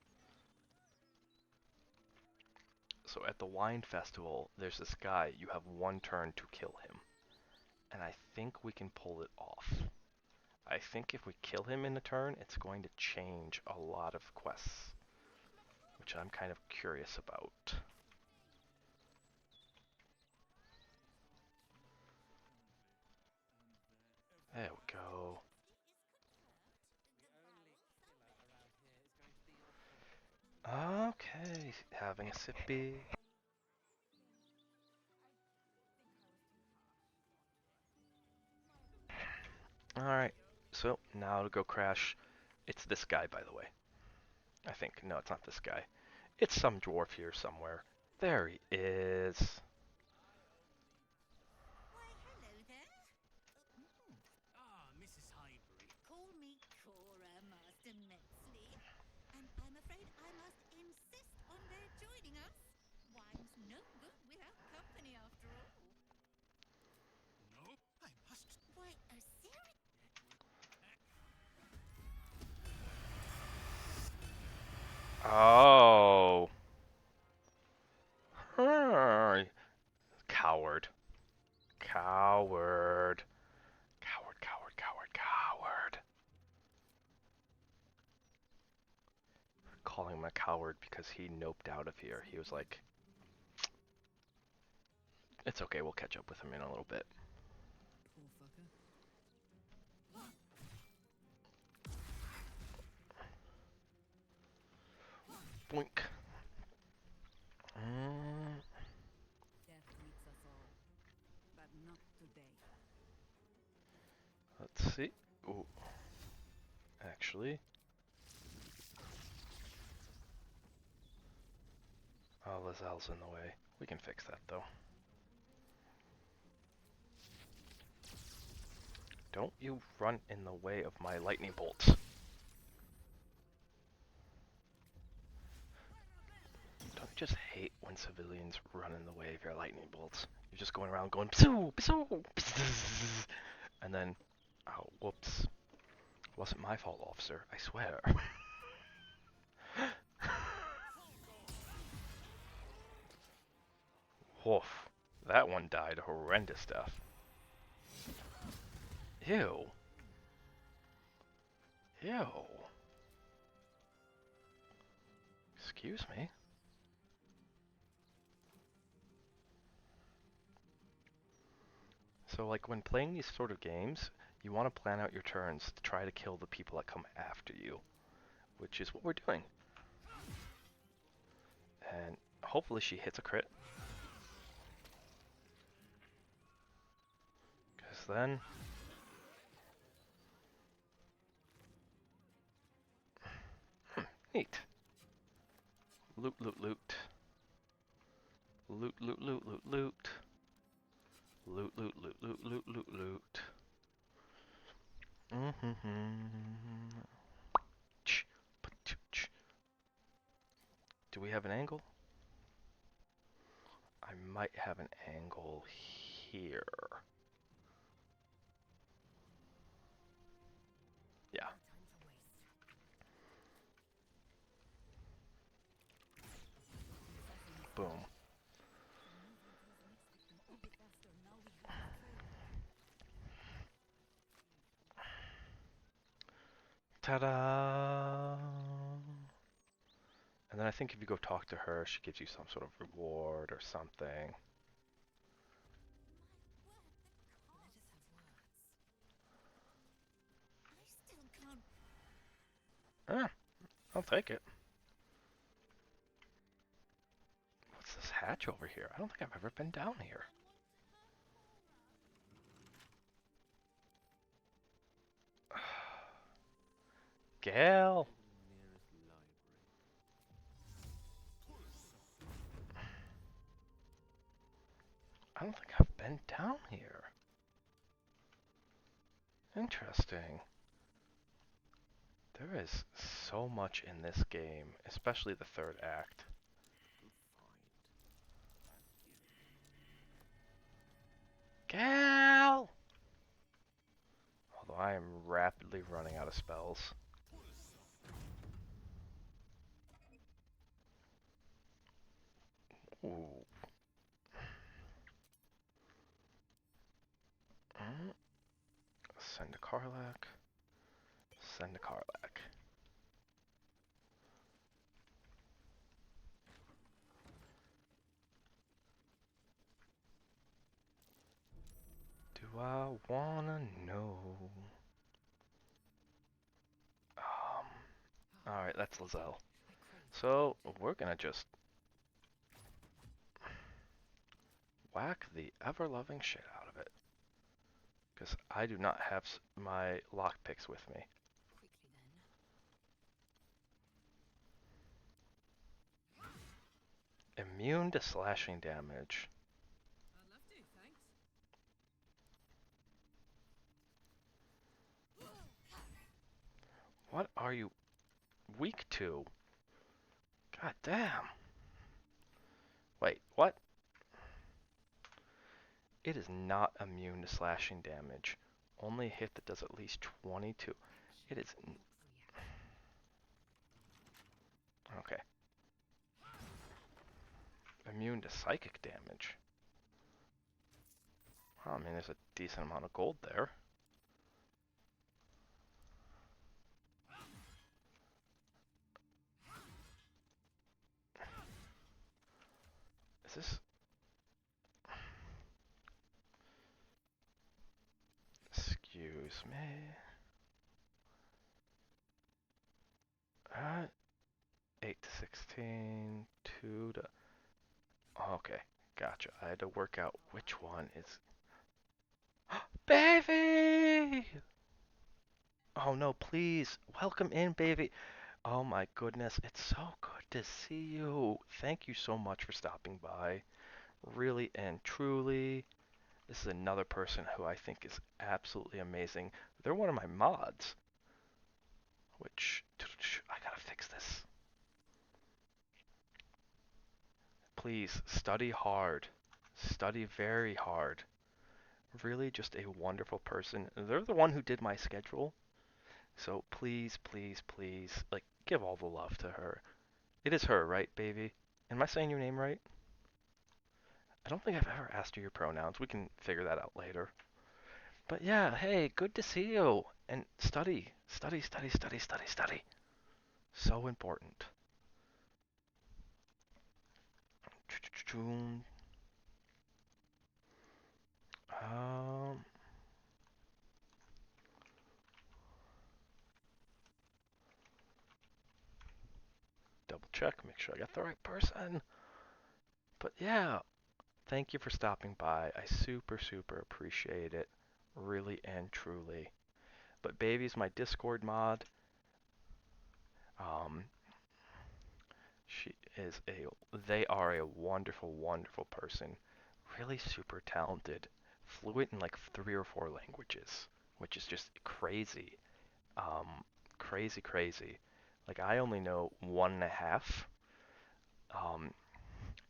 So at the wine festival, there's this guy, you have one turn to kill him. And I think we can pull it off. I think if we kill him in a turn, it's going to change a lot of quests. Which I'm kind of curious about. There we go. Okay, having a sippy. Alright, so now to go crash. It's this guy, by the way. I think. No, it's not this guy. It's some dwarf here somewhere. There he is. Why, hello there. Mrs. Highbury. Call me Cora, Master Metzley. And I'm afraid I must insist on their joining us. Wine's no good without company, after all. No, I must. Why, a serious... Oh. Huh. Coward. Coward. Coward, coward, coward, coward. calling him a coward because he noped out of here. He was like, it's okay, we'll catch up with him in a little bit. Poor fucker. Boink. Death meets us all, but not today. Let's see. Ooh. Actually. Oh, Lazelle's in the way. We can fix that, though. Don't you run in the way of my lightning bolts. Don't you just hate when civilians run in the way of your lightning bolts? You're just going around going, psoo, psoo, psoo, and then, oh, whoops. Wasn't my fault, officer, I swear. Woof. That one died a horrendous death. Ew. Ew. Excuse me. So, like, when playing these sort of games, you want to plan out your turns to try to kill the people that come after you, which is what we're doing. And hopefully she hits a crit. Because then... neat. Loot, loot, loot. Loot, loot, loot, loot, loot. Loot, loot, loot, loot, loot, loot, loot. Do we have an angle? I might have an angle here. Yeah. Boom. Ta-da! And then I think if you go talk to her, she gives you some sort of reward or something. I still can't. Ah, I'll take it. What's this hatch over here? I don't think I've ever been down here. Gale! I don't think I've been down here. Interesting. There is so much in this game, especially the third act. Gal! Although I am rapidly running out of spells. Ooh. Send a Karlach. Send a Karlach. Do I wanna know? Alright, that's Lazelle. So, we're gonna just whack the ever-loving shit out of it. Because I do not have my lockpicks with me. Immune to slashing damage. I'd love to, thanks. What are you weak to? God damn. Wait, what? It is not immune to slashing damage. Only a hit that does at least 22. It is... okay. Immune to psychic damage. Well, I mean, there's a decent amount of gold there. Excuse me. Alright. 8 to 16, 2 to... Okay, gotcha. I had to work out which one is... Baby! Oh no, please, welcome in, baby. Oh my goodness, it's so good to see you. Thank you so much for stopping by. Really and truly, this is another person who I think is absolutely amazing. They're one of my mods, which I gotta fix this. Please study hard. Study very hard. Really just a wonderful person. They're the one who did my schedule. So please, please, please, like, give all the love to her. It is her, right, baby? Am I saying your name right? I don't think I've ever asked you your pronouns. We can figure that out later. But yeah, hey, good to see you. And study. Study, study, study, study, study. So important. Um, double check, make sure I got the right person. But yeah, thank you for stopping by. I super, super appreciate it. Really and truly. But Baby's my Discord mod. Um, they are a wonderful, wonderful person. Really super talented. Fluent in like 3 or 4 languages, which is just crazy. Crazy, crazy. Like I only know 1.5.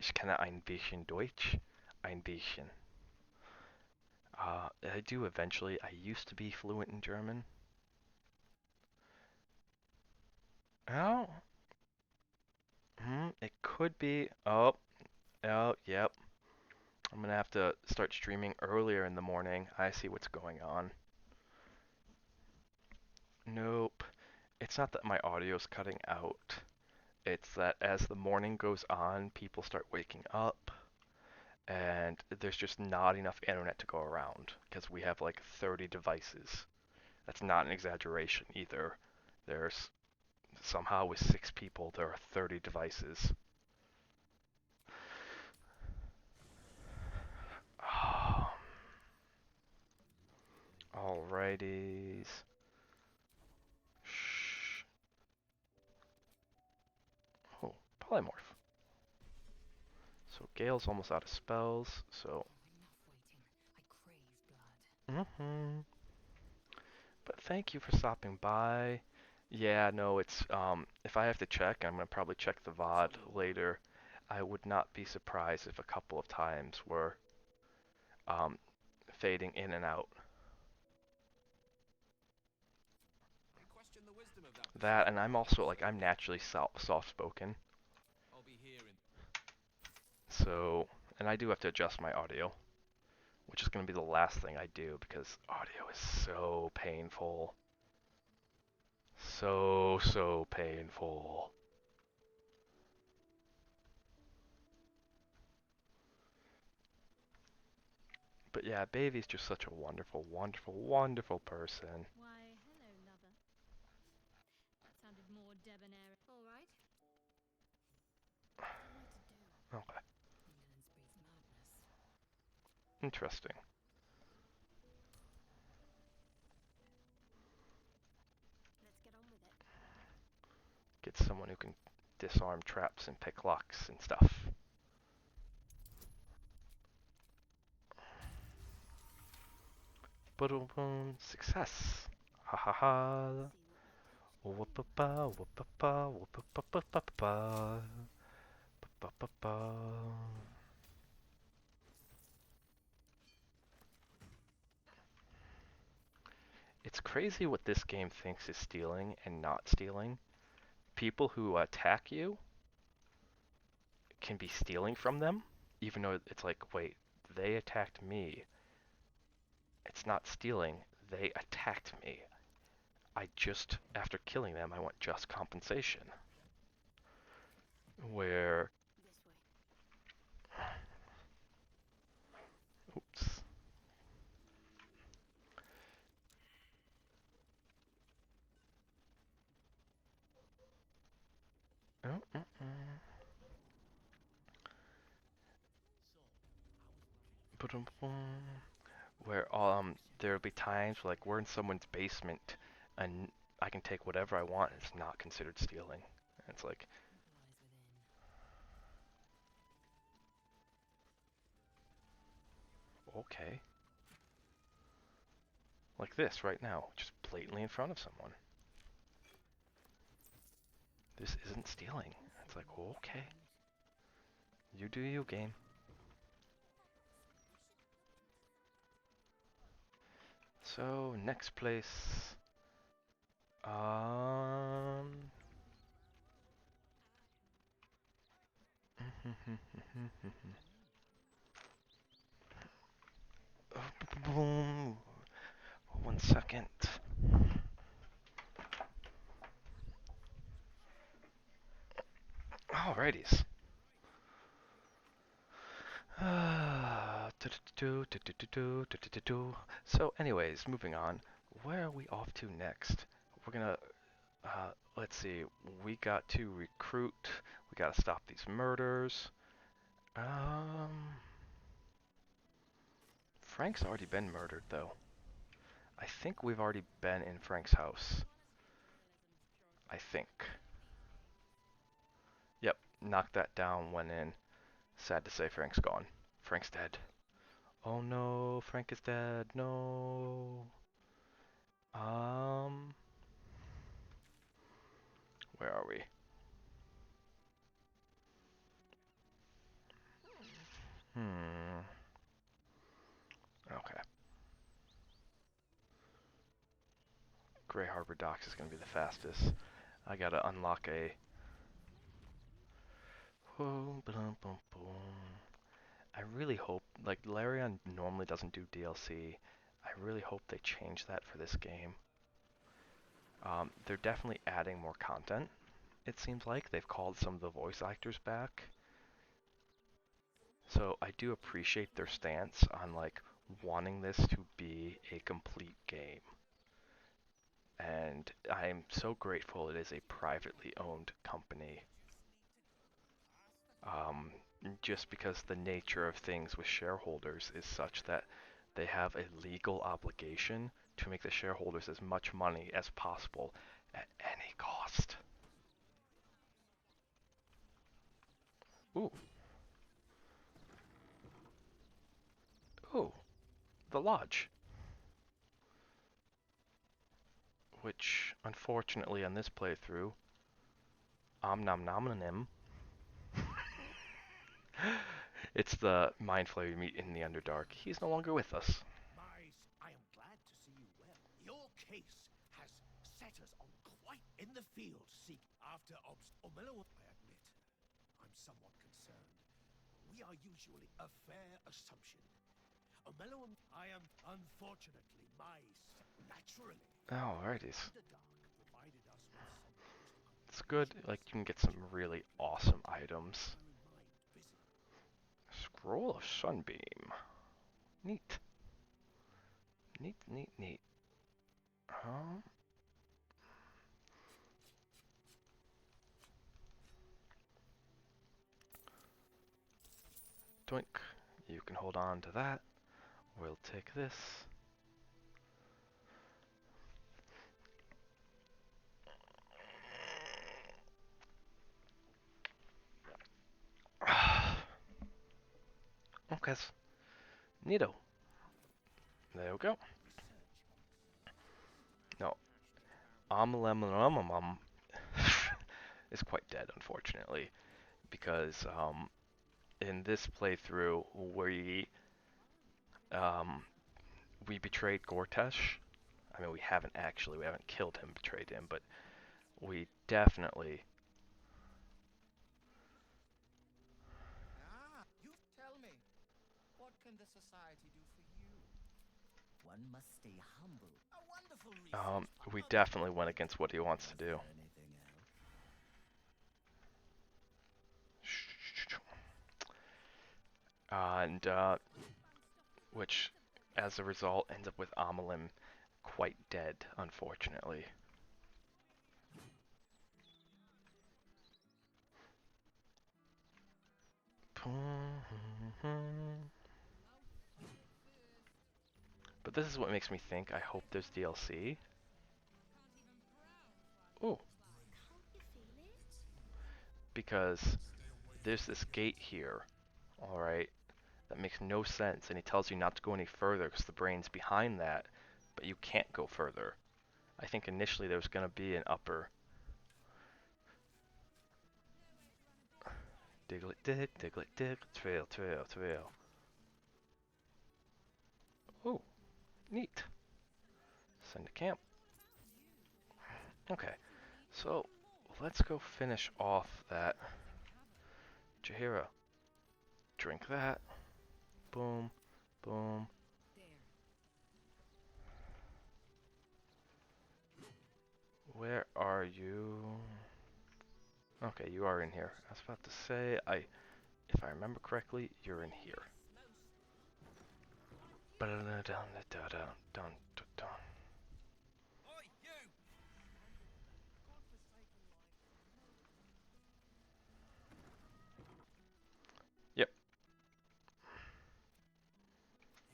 Ich kenne ein bisschen Deutsch. Ein bisschen. I do eventually. I used to be fluent in German. Oh, it could be. Oh, yep. I'm gonna have to start streaming earlier in the morning. I see what's going on. Nope. It's not that my audio's cutting out. It's that as the morning goes on, people start waking up, and there's just not enough internet to go around because we have like 30 devices. That's not an exaggeration either. There's somehow with 6 people, there are 30 devices. Alrighties. Shh. Oh, polymorph. So Gale's almost out of spells, so... But thank you for stopping by. Yeah, no, it's, if I have to check, I'm gonna probably check the VOD later. I would not be surprised if a couple of times were, fading in and out. That, and I'm also, like, I'm naturally soft-spoken. So, and I do have to adjust my audio, which is going to be the last thing I do because audio is so painful. So painful. But yeah, Baby's just such a wonderful, wonderful, wonderful person. Why, hello, lover. That sounded more debonair. All right. What am I to do? Okay. Indolence breeds madness. Interesting. Let's get on with it. Get someone who can disarm traps and pick locks and stuff. Boom, success. Ha ha ha. Whoop-a-ba, whoop-a-ba, whoop-a-ba-ba-ba-ba. Ba-ba-ba. It's crazy what this game thinks is stealing and not stealing. People who attack you can be stealing from them, even though it's like, wait, they attacked me. It's not stealing, they attacked me. I just, after killing them, I want just compensation. Where... Oops. Mm-mm-mm. Ba-dum-bum. Where there'll be times like we're in someone's basement and I can take whatever I want. It's not considered stealing. It's like, okay. Like this right now, just blatantly in front of someone. This isn't stealing. It's like, okay. You do you, game. So, next place. Um. Boom. 1 second. Alrighties. So, anyways, moving on. Where are we off to next? We're gonna, let's see. We got to recruit. We gotta stop these murders. Frank's already been murdered, though. I think we've already been in Frank's house. I think. Yep, knocked that down, went in. Sad to say Frank's gone. Frank's dead. Oh no, Frank is dead. No. Where are we? Okay. Gray Harbor Docks is gonna be the fastest. I gotta unlock a. Boom, boom, boom, boom. I really hope, like, Larion normally doesn't do DLC. I really hope they change that for this game. They're definitely adding more content, it seems like. They've called some of the voice actors back. So I do appreciate their stance on, like, wanting this to be a complete game. And I'm so grateful it is a privately owned company. Just because the nature of things with shareholders is such that they have a legal obligation to make the shareholders as much money as possible at any cost. Ooh. Ooh. The lodge. Which, unfortunately, on this playthrough, nom nom nim. It's the Mind Flayer you meet in the Underdark. He's no longer with us. Mice, I am glad to see you well. Your case has set us on quite in the field. Seek after Omelo. I admit, I'm somewhat concerned. We are usually a fair assumption. Omelo, I am unfortunately mice. Naturally. Alrighties. Underdark provided us with some It's good, like, you can get some really awesome items. Scroll of Sunbeam. Neat. Neat, neat, neat. Doink. You can hold on to that. We'll take this. Okay. Neato. There we go. No. Omlemlemum is quite dead, unfortunately, because in this playthrough we betrayed Gortesh. I mean, we haven't killed him, betrayed him, but we definitely. You tell me, what can the society do for you? One must stay humble. A wonderful resource. We definitely went against what he wants to do. Anything else? And which, as a result, ends up with Amelin quite dead, unfortunately. But this is what makes me think I hope there's DLC. Ooh, because there's this gate here, alright, that makes no sense, and he tells you not to go any further because the brain's behind that, but you can't go further. I think initially there was going to be an upper. Diggly dig, diggly dig, trail, trail, trail. Oh, neat. Send to camp. Okay, so let's go finish off that. Jahira, drink that. Boom, boom. Where are you? Okay, you are in here. I was about to say, if I remember correctly, you're in here. Yep.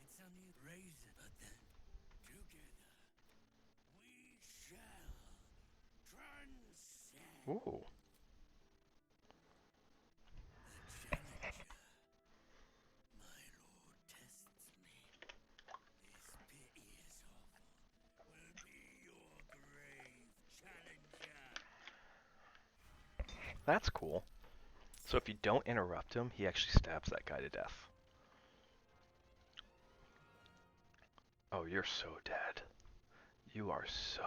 It's a new razor, but then together we shall transcend. Ooh. The challenger. My lord tests me. This pit is awful. Will be your grave, challenger. That's cool. So if you don't interrupt him, he actually stabs that guy to death. Oh, you're so dead. You are so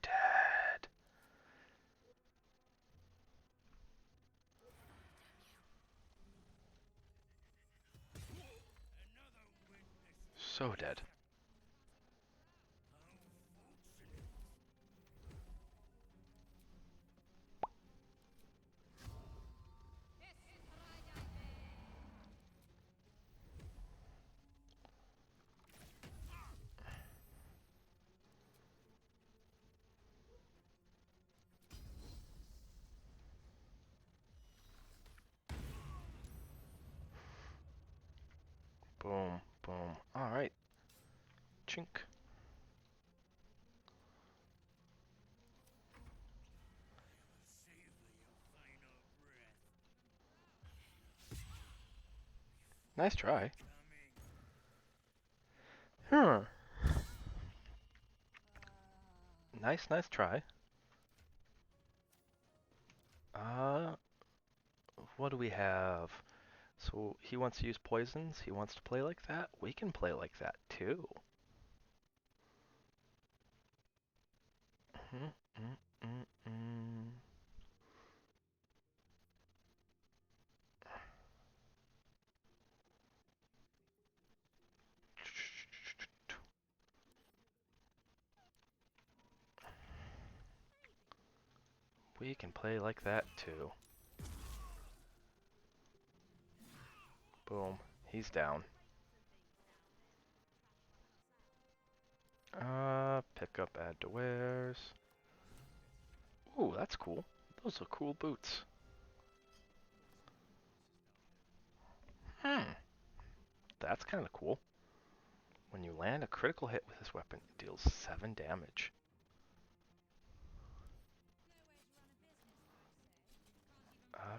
dead. So dead. Boom, boom. Alright. Chink. Nice try. Huh. Nice try. What do we have? So he wants to use poisons. He wants to play like that. We can play like that too. We can play like that too. Boom. He's down. Pick up, add to wares. Ooh, that's cool. Those are cool boots. That's kind of cool. When you land a critical hit with this weapon, it deals 7 damage.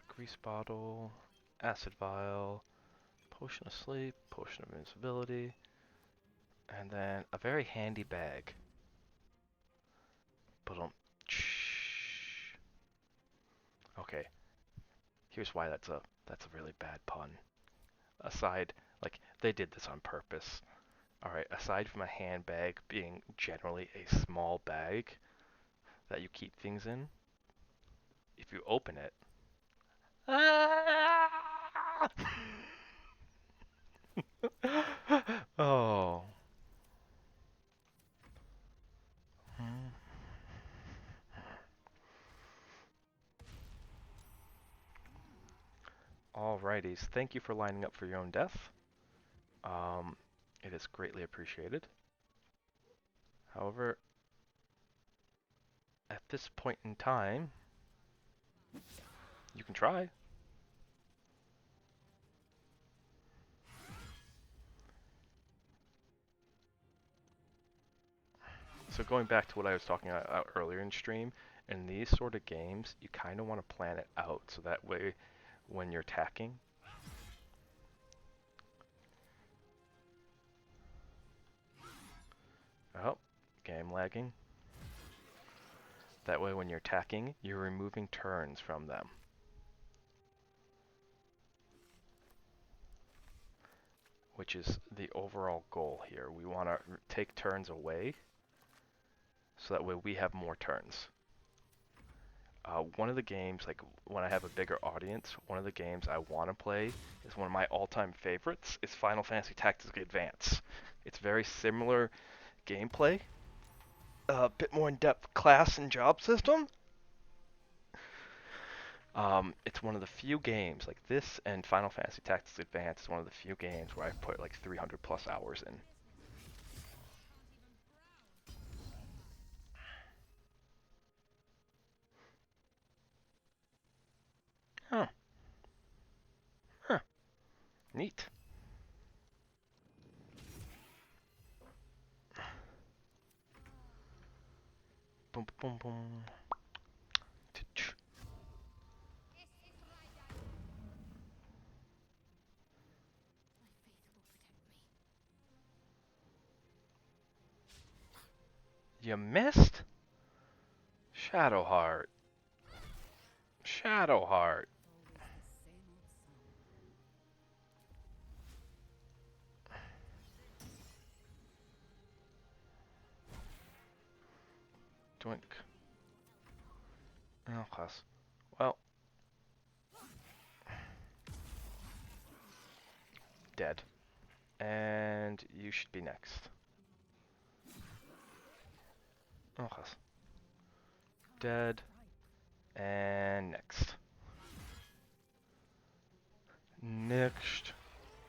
Grease bottle, acid vial, potion of sleep, potion of invincibility, and then a very handy bag. But okay, here's why that's a really bad pun. Aside, like they did this on purpose. All right, aside from a handbag being generally a small bag that you keep things in, if you open it, oh. Alrighties, thank you for lining up for your own death. It is greatly appreciated. However, at this point in time, you can try. So going back to what I was talking about earlier in stream, in these sort of games, you kind of want to plan it out so that way when you're attacking, oh, game lagging. That way when you're attacking, you're removing turns from them. Which is the overall goal here. We want to take turns away so that way we have more turns. One of the games, like when I have a bigger audience, one of the games I want to play is one of my all-time favorites is Final Fantasy Tactics Advance. It's very similar gameplay, a bit more in-depth class and job system. It's one of the few games, like this and Final Fantasy Tactics Advance is one of the few games where I've put like 300 plus hours in. Huh. Huh. Neat. Boom, boom, boom. Tch. You missed? Shadowheart. Shadowheart. Doink. Oh, class. Well. Dead. And you should be next. Oh, class. Dead. And next. Next.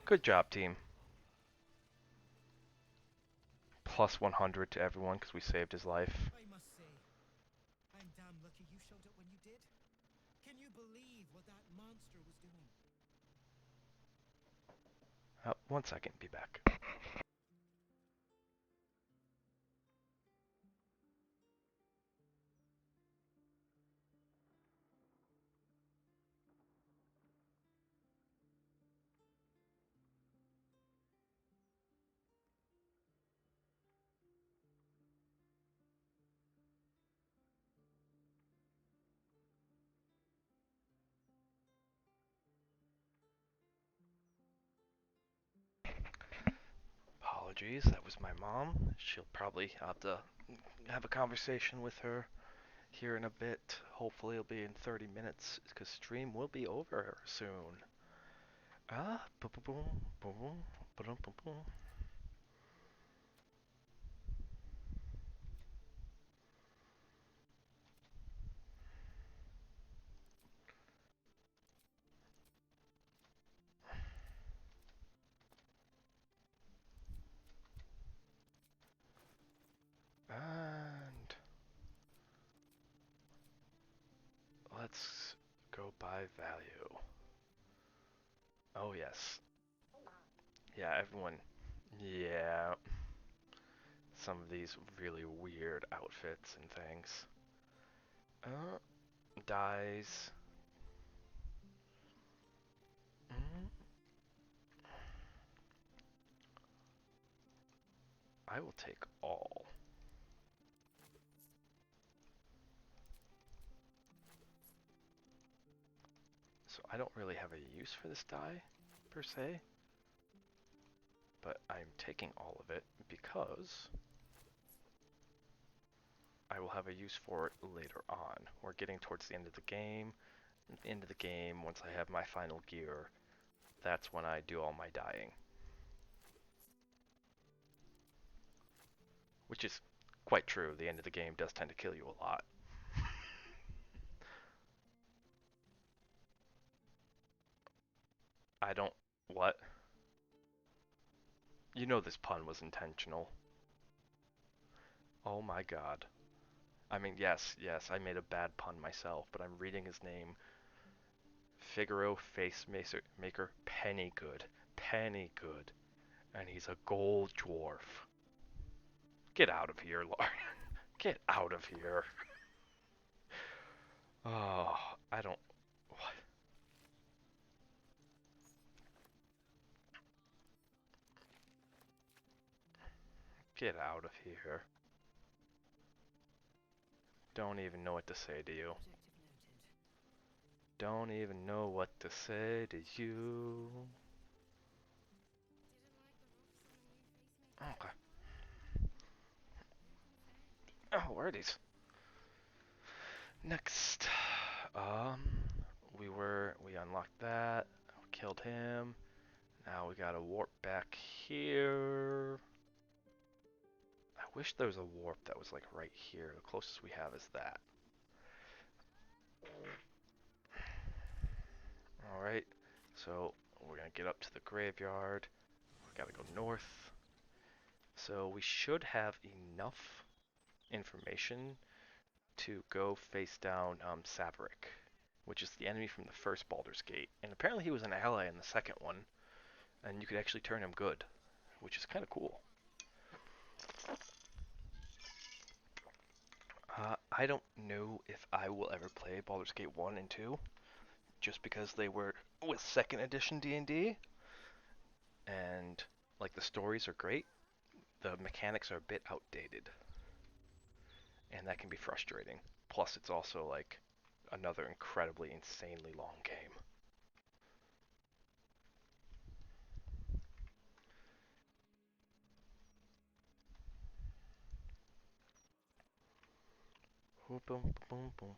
Good job, team. Plus 100 to everyone because we saved his life. I must say, I'm damn lucky you showed up when you did. Can you believe what that monster was doing? 1 second, be back. Apologies, that was my mom. She'll probably have to have a conversation with her here in a bit. Hopefully it'll be in 30 minutes because stream will be over soon. Boom, boom, boom, boom, boom, boom, boom. And let's go by value. Oh yes. Yeah, everyone. Yeah. Some of these really weird outfits and things. Dies. Mm. I will take all. So I don't really have a use for this die, per se. But I'm taking all of it because I will have a use for it later on. We're getting towards the end of the game. At the end of the game, once I have my final gear, that's when I do all my dying. Which is quite true. The end of the game does tend to kill you a lot. I don't... What? You know this pun was intentional. Oh my god. I mean, yes, I made a bad pun myself, but I'm reading his name. Figaro Face Maker Pennygood. Pennygood. And he's a gold dwarf. Get out of here, Lauren. Get out of here. Oh, I don't... What? Get out of here. Don't even know what to say to you. Don't even know what to say to you. Okay. Oh, where are these? Next. We unlocked that. We killed him. Now we gotta warp back here. I wish there was a warp that was like right here. The closest we have is that. Alright, so we're gonna get up to the graveyard. We gotta go north. So we should have enough information to go face down Sabrik, which is the enemy from the first Baldur's Gate. And apparently he was an ally in the second one, and you could actually turn him good, which is kind of cool. I don't know if I will ever play Baldur's Gate 1 and 2, just because they were with 2nd edition D&D, and like the stories are great, the mechanics are a bit outdated, and that can be frustrating. Plus it's also like another incredibly insanely long game. Boom, boom, boom, boom.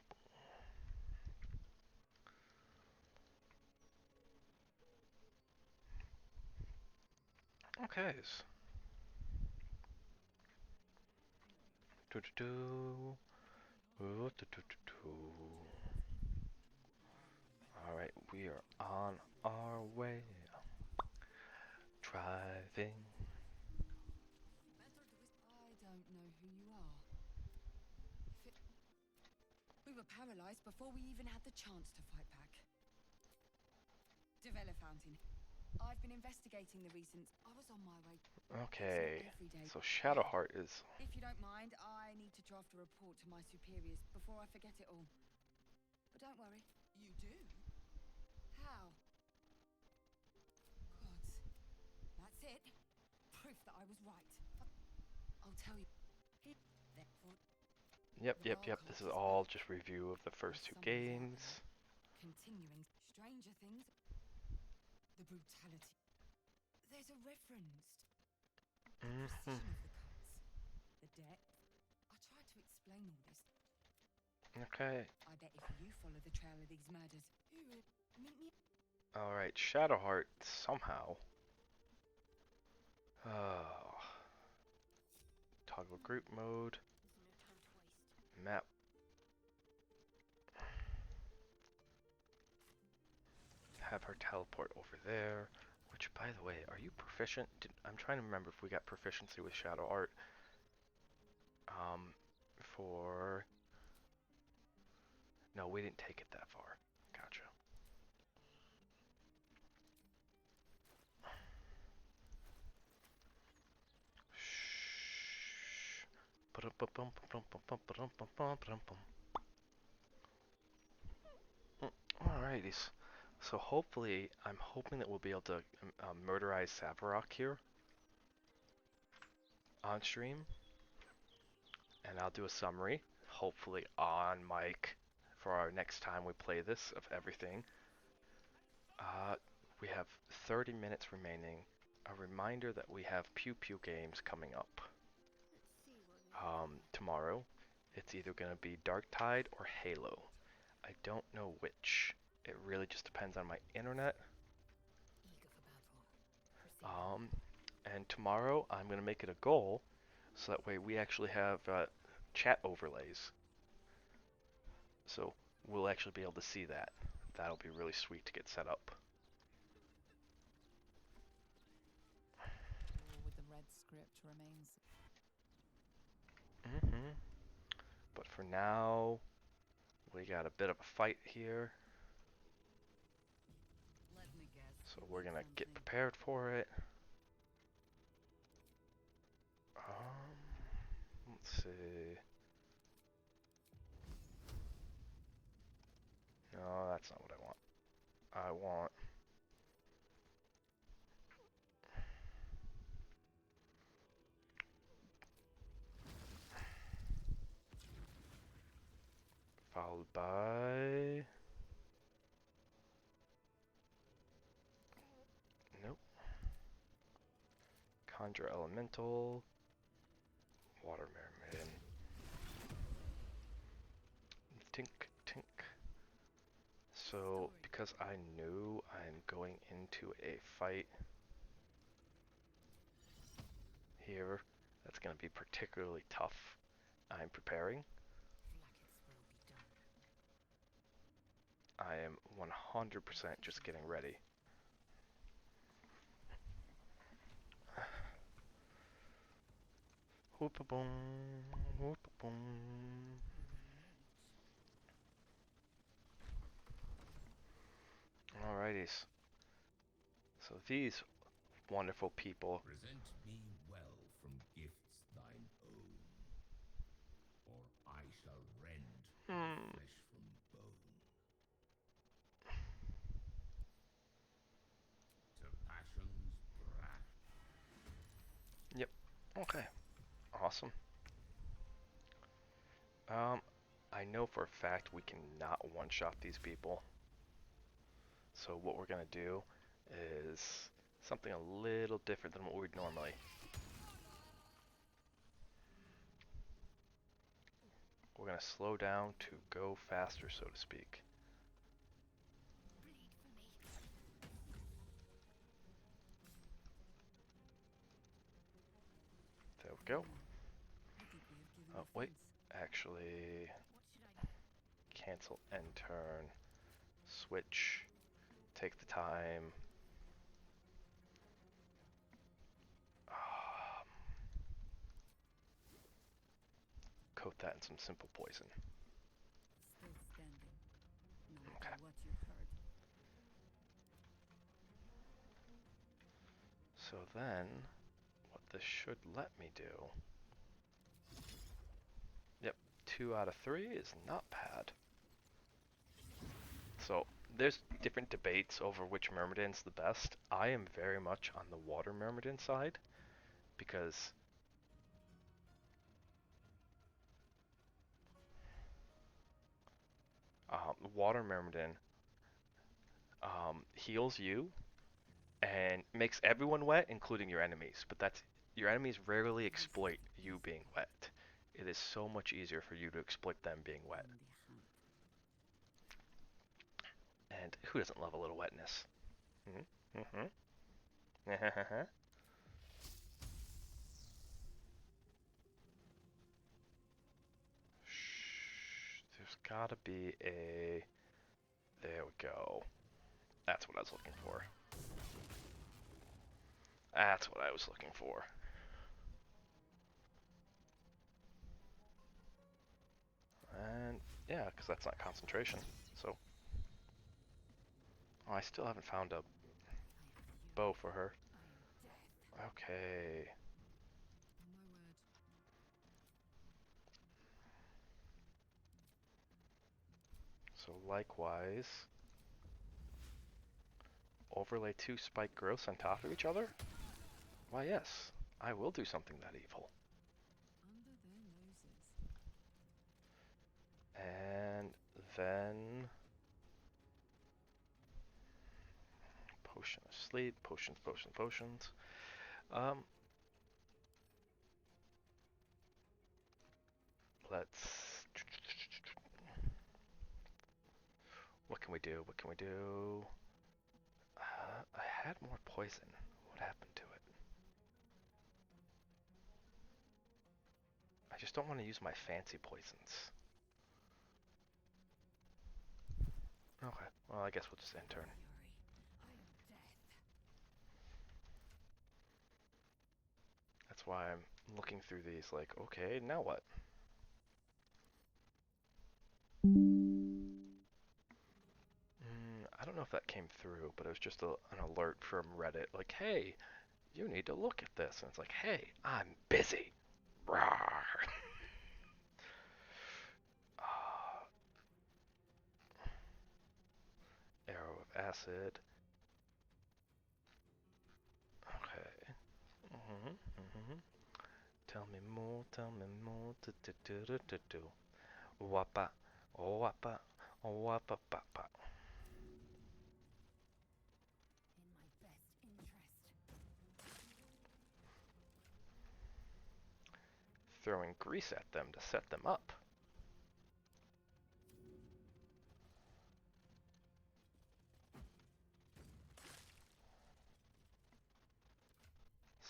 Okay. Do do do. Ooh, do do do do. Alright, we are on our way. Driving. I don't know who you are. We were paralyzed before we even had the chance to fight back. Devella Fountain. I've been investigating the recent... I was on my way. Okay, so Shadowheart is... If you don't mind, I need to draft a report to my superiors before I forget it all. But don't worry. You do? How? Gods. That's it. Proof that I was right. I'll tell you. Yep. This is all just review of the first 2 games. Continuing stranger things. The brutality. There's a reference. The precision of the cuts. The depth. I tried to explain all this. Okay. I bet if you follow the trail of these murders, you will meet me. Alright, Shadowheart somehow. Toggle group mode. Map. Have her teleport over there. Which, by the way, are you proficient? I'm trying to remember if we got proficiency with Shadow Art. For... No, we didn't take it that far. Gotcha. Alrighties. So hopefully, I'm hoping that we'll be able to murderize Savarok here on stream. And I'll do a summary, hopefully on mic, for our next time we play this of everything. We have 30 minutes remaining. A reminder that we have Pew Pew games coming up. Tomorrow. It's either going to be Dark Tide or Halo. I don't know which. It really just depends on my internet. And tomorrow I'm going to make it a goal so that way we actually have chat overlays. So we'll actually be able to see that. That'll be really sweet to get set up. With the red script remains. But for now, we got a bit of a fight here. Let me guess. So we're gonna get prepared for it. Let's see. No, that's not what I want. I want... Followed by... Nope. Conjure Elemental. Water Mermaid. Tink, tink. So, because I knew I'm going into a fight here, that's going to be particularly tough. I'm preparing. I am 100% just getting ready. Whoop-a-boom, whoop-a-boom. Alrighties. So these wonderful people. Present me well from gifts thine own, or I shall rend flesh from bone. To passion's brash. Yep. Okay. Awesome. I know for a fact we cannot one-shot these people. So what we're gonna do is something a little different than what we'd normally. We're gonna slow down to go faster, so to speak. There we go. Oh, wait. Actually, cancel end turn. Switch. Take the time. Coat that in some simple poison. Still standing. No matter Okay. what you've heard. So then, what this should let me do... Yep, 2 out of 3 is not bad. So, there's different debates over which Myrmidon's the best. I am very much on the Water Myrmidon side, because... Water Myrmidon heals you and makes everyone wet, including your enemies. But that's your enemies rarely exploit you being wet. It is so much easier for you to exploit them being wet. And who doesn't love a little wetness? There's gotta be a... There we go. That's what I was looking for. That's what I was looking for. And yeah, because that's not concentration. So, oh, I still haven't found a bow for her. Okay. So likewise, overlay 2 spike growths on top of each other? Why yes, I will do something that evil. And then... Potion of sleep, potions, potions, potions. Let's... What can we do? What can we do? I had more poison. What happened to it? I just don't want to use my fancy poisons. Okay, well I guess we'll just end turn. That's why I'm looking through these like, okay, now what? I don't know if that came through, but it was just an alert from Reddit, like, hey, you need to look at this. And it's like, hey, I'm busy. Rawr. acid. Okay. Tell me more, tell me more. Do, do, do, do, do, do. Wapa, oh wapa, oh wapa, papa. In my best interest. Throwing grease at them to set them up.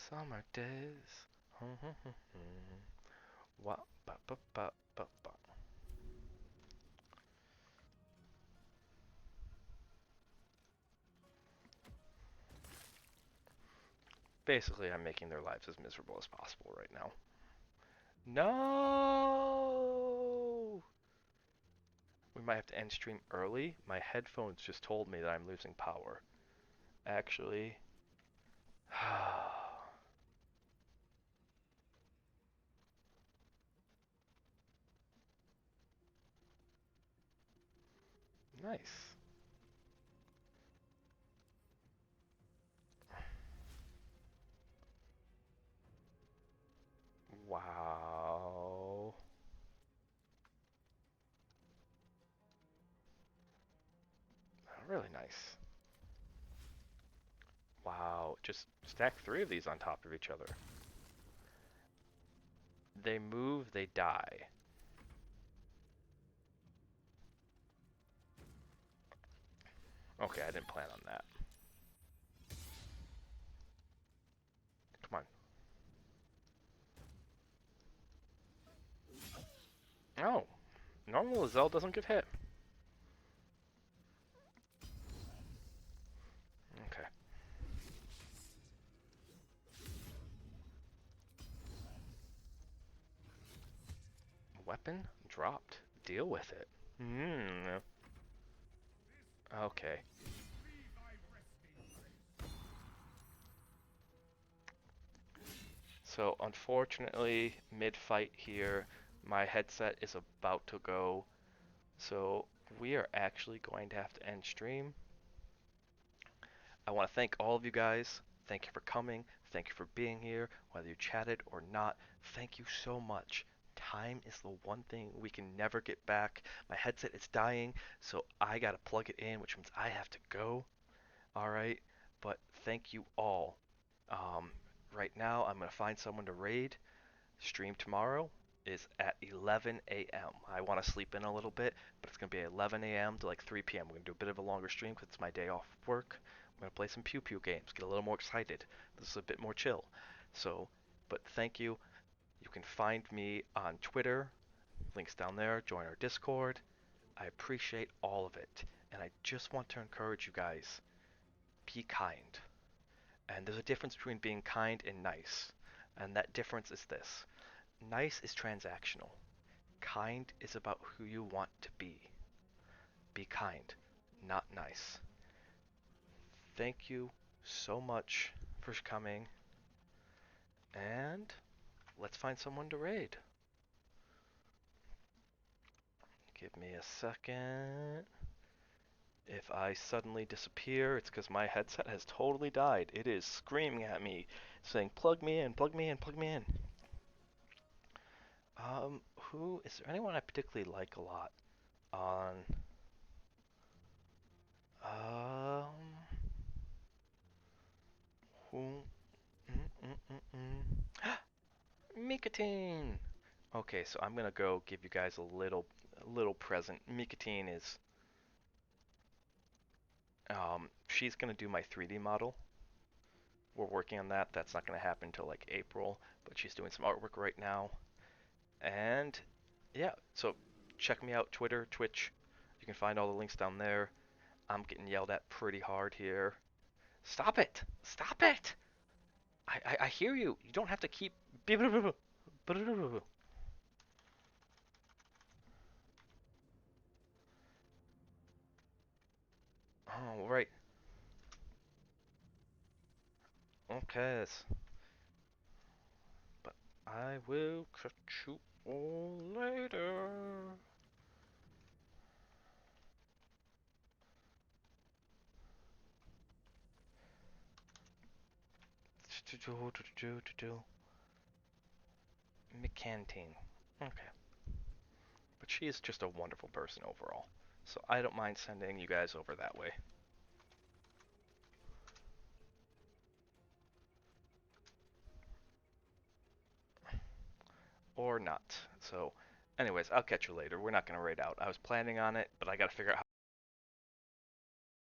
Summer days. Wapa, papa, papa. Basically, I'm making their lives as miserable as possible right now. No! We might have to end stream early. My headphones just told me that I'm losing power. Actually. Nice. Wow. Really nice. Wow. Just stack 3 of these on top of each other. They move, they die. Okay, I didn't plan on that. Come on. Oh. Normal Lizelle doesn't get hit. Okay. Weapon dropped. Deal with it. Okay. So unfortunately, mid-fight here, my headset is about to go. So we are actually going to have to end stream. I want to thank all of you guys. Thank you for coming. Thank you for being here, whether you chatted or not. Thank you so much. Time is the one thing we can never get back. My headset is dying, so I gotta plug it in, which means I have to go. Alright, but thank you all. Right now, I'm gonna find someone to raid. Stream tomorrow is at 11 a.m. I want to sleep in a little bit, but it's going to be 11 a.m. to like 3 p.m. We're going to do a bit of a longer stream because it's my day off work. I'm going to play some Pew Pew games, get a little more excited. This is a bit more chill. So, but thank you. You can find me on Twitter. Links down there. Join our Discord. I appreciate all of it. And I just want to encourage you guys, be kind. And there's a difference between being kind and nice. And that difference is this. Nice is transactional. Kind is about who you want to be. Be kind, not nice. Thank you so much for coming. And let's find someone to raid. Give me a second. If I suddenly disappear, it's because my headset has totally died. It is screaming at me, saying, plug me in, plug me in, plug me in. Is there anyone I particularly like a lot on, who, Mikatine! Okay, so I'm gonna go give you guys a little present. Mikatine is, she's gonna do my 3D model. We're working on that. That's not gonna happen until like April, but she's doing some artwork right now. And yeah, so check me out, Twitter, Twitch. You can find all the links down there. I'm getting yelled at pretty hard here. Stop it! Stop it! I hear you. You don't have to keep. Oh, right. Okay. But I will catch you all later. McCantine. Okay. But she is just a wonderful person overall. So I don't mind sending you guys over that way. Or not. So, anyways, I'll catch you later. We're not going to raid out. I was planning on it, but I got to figure out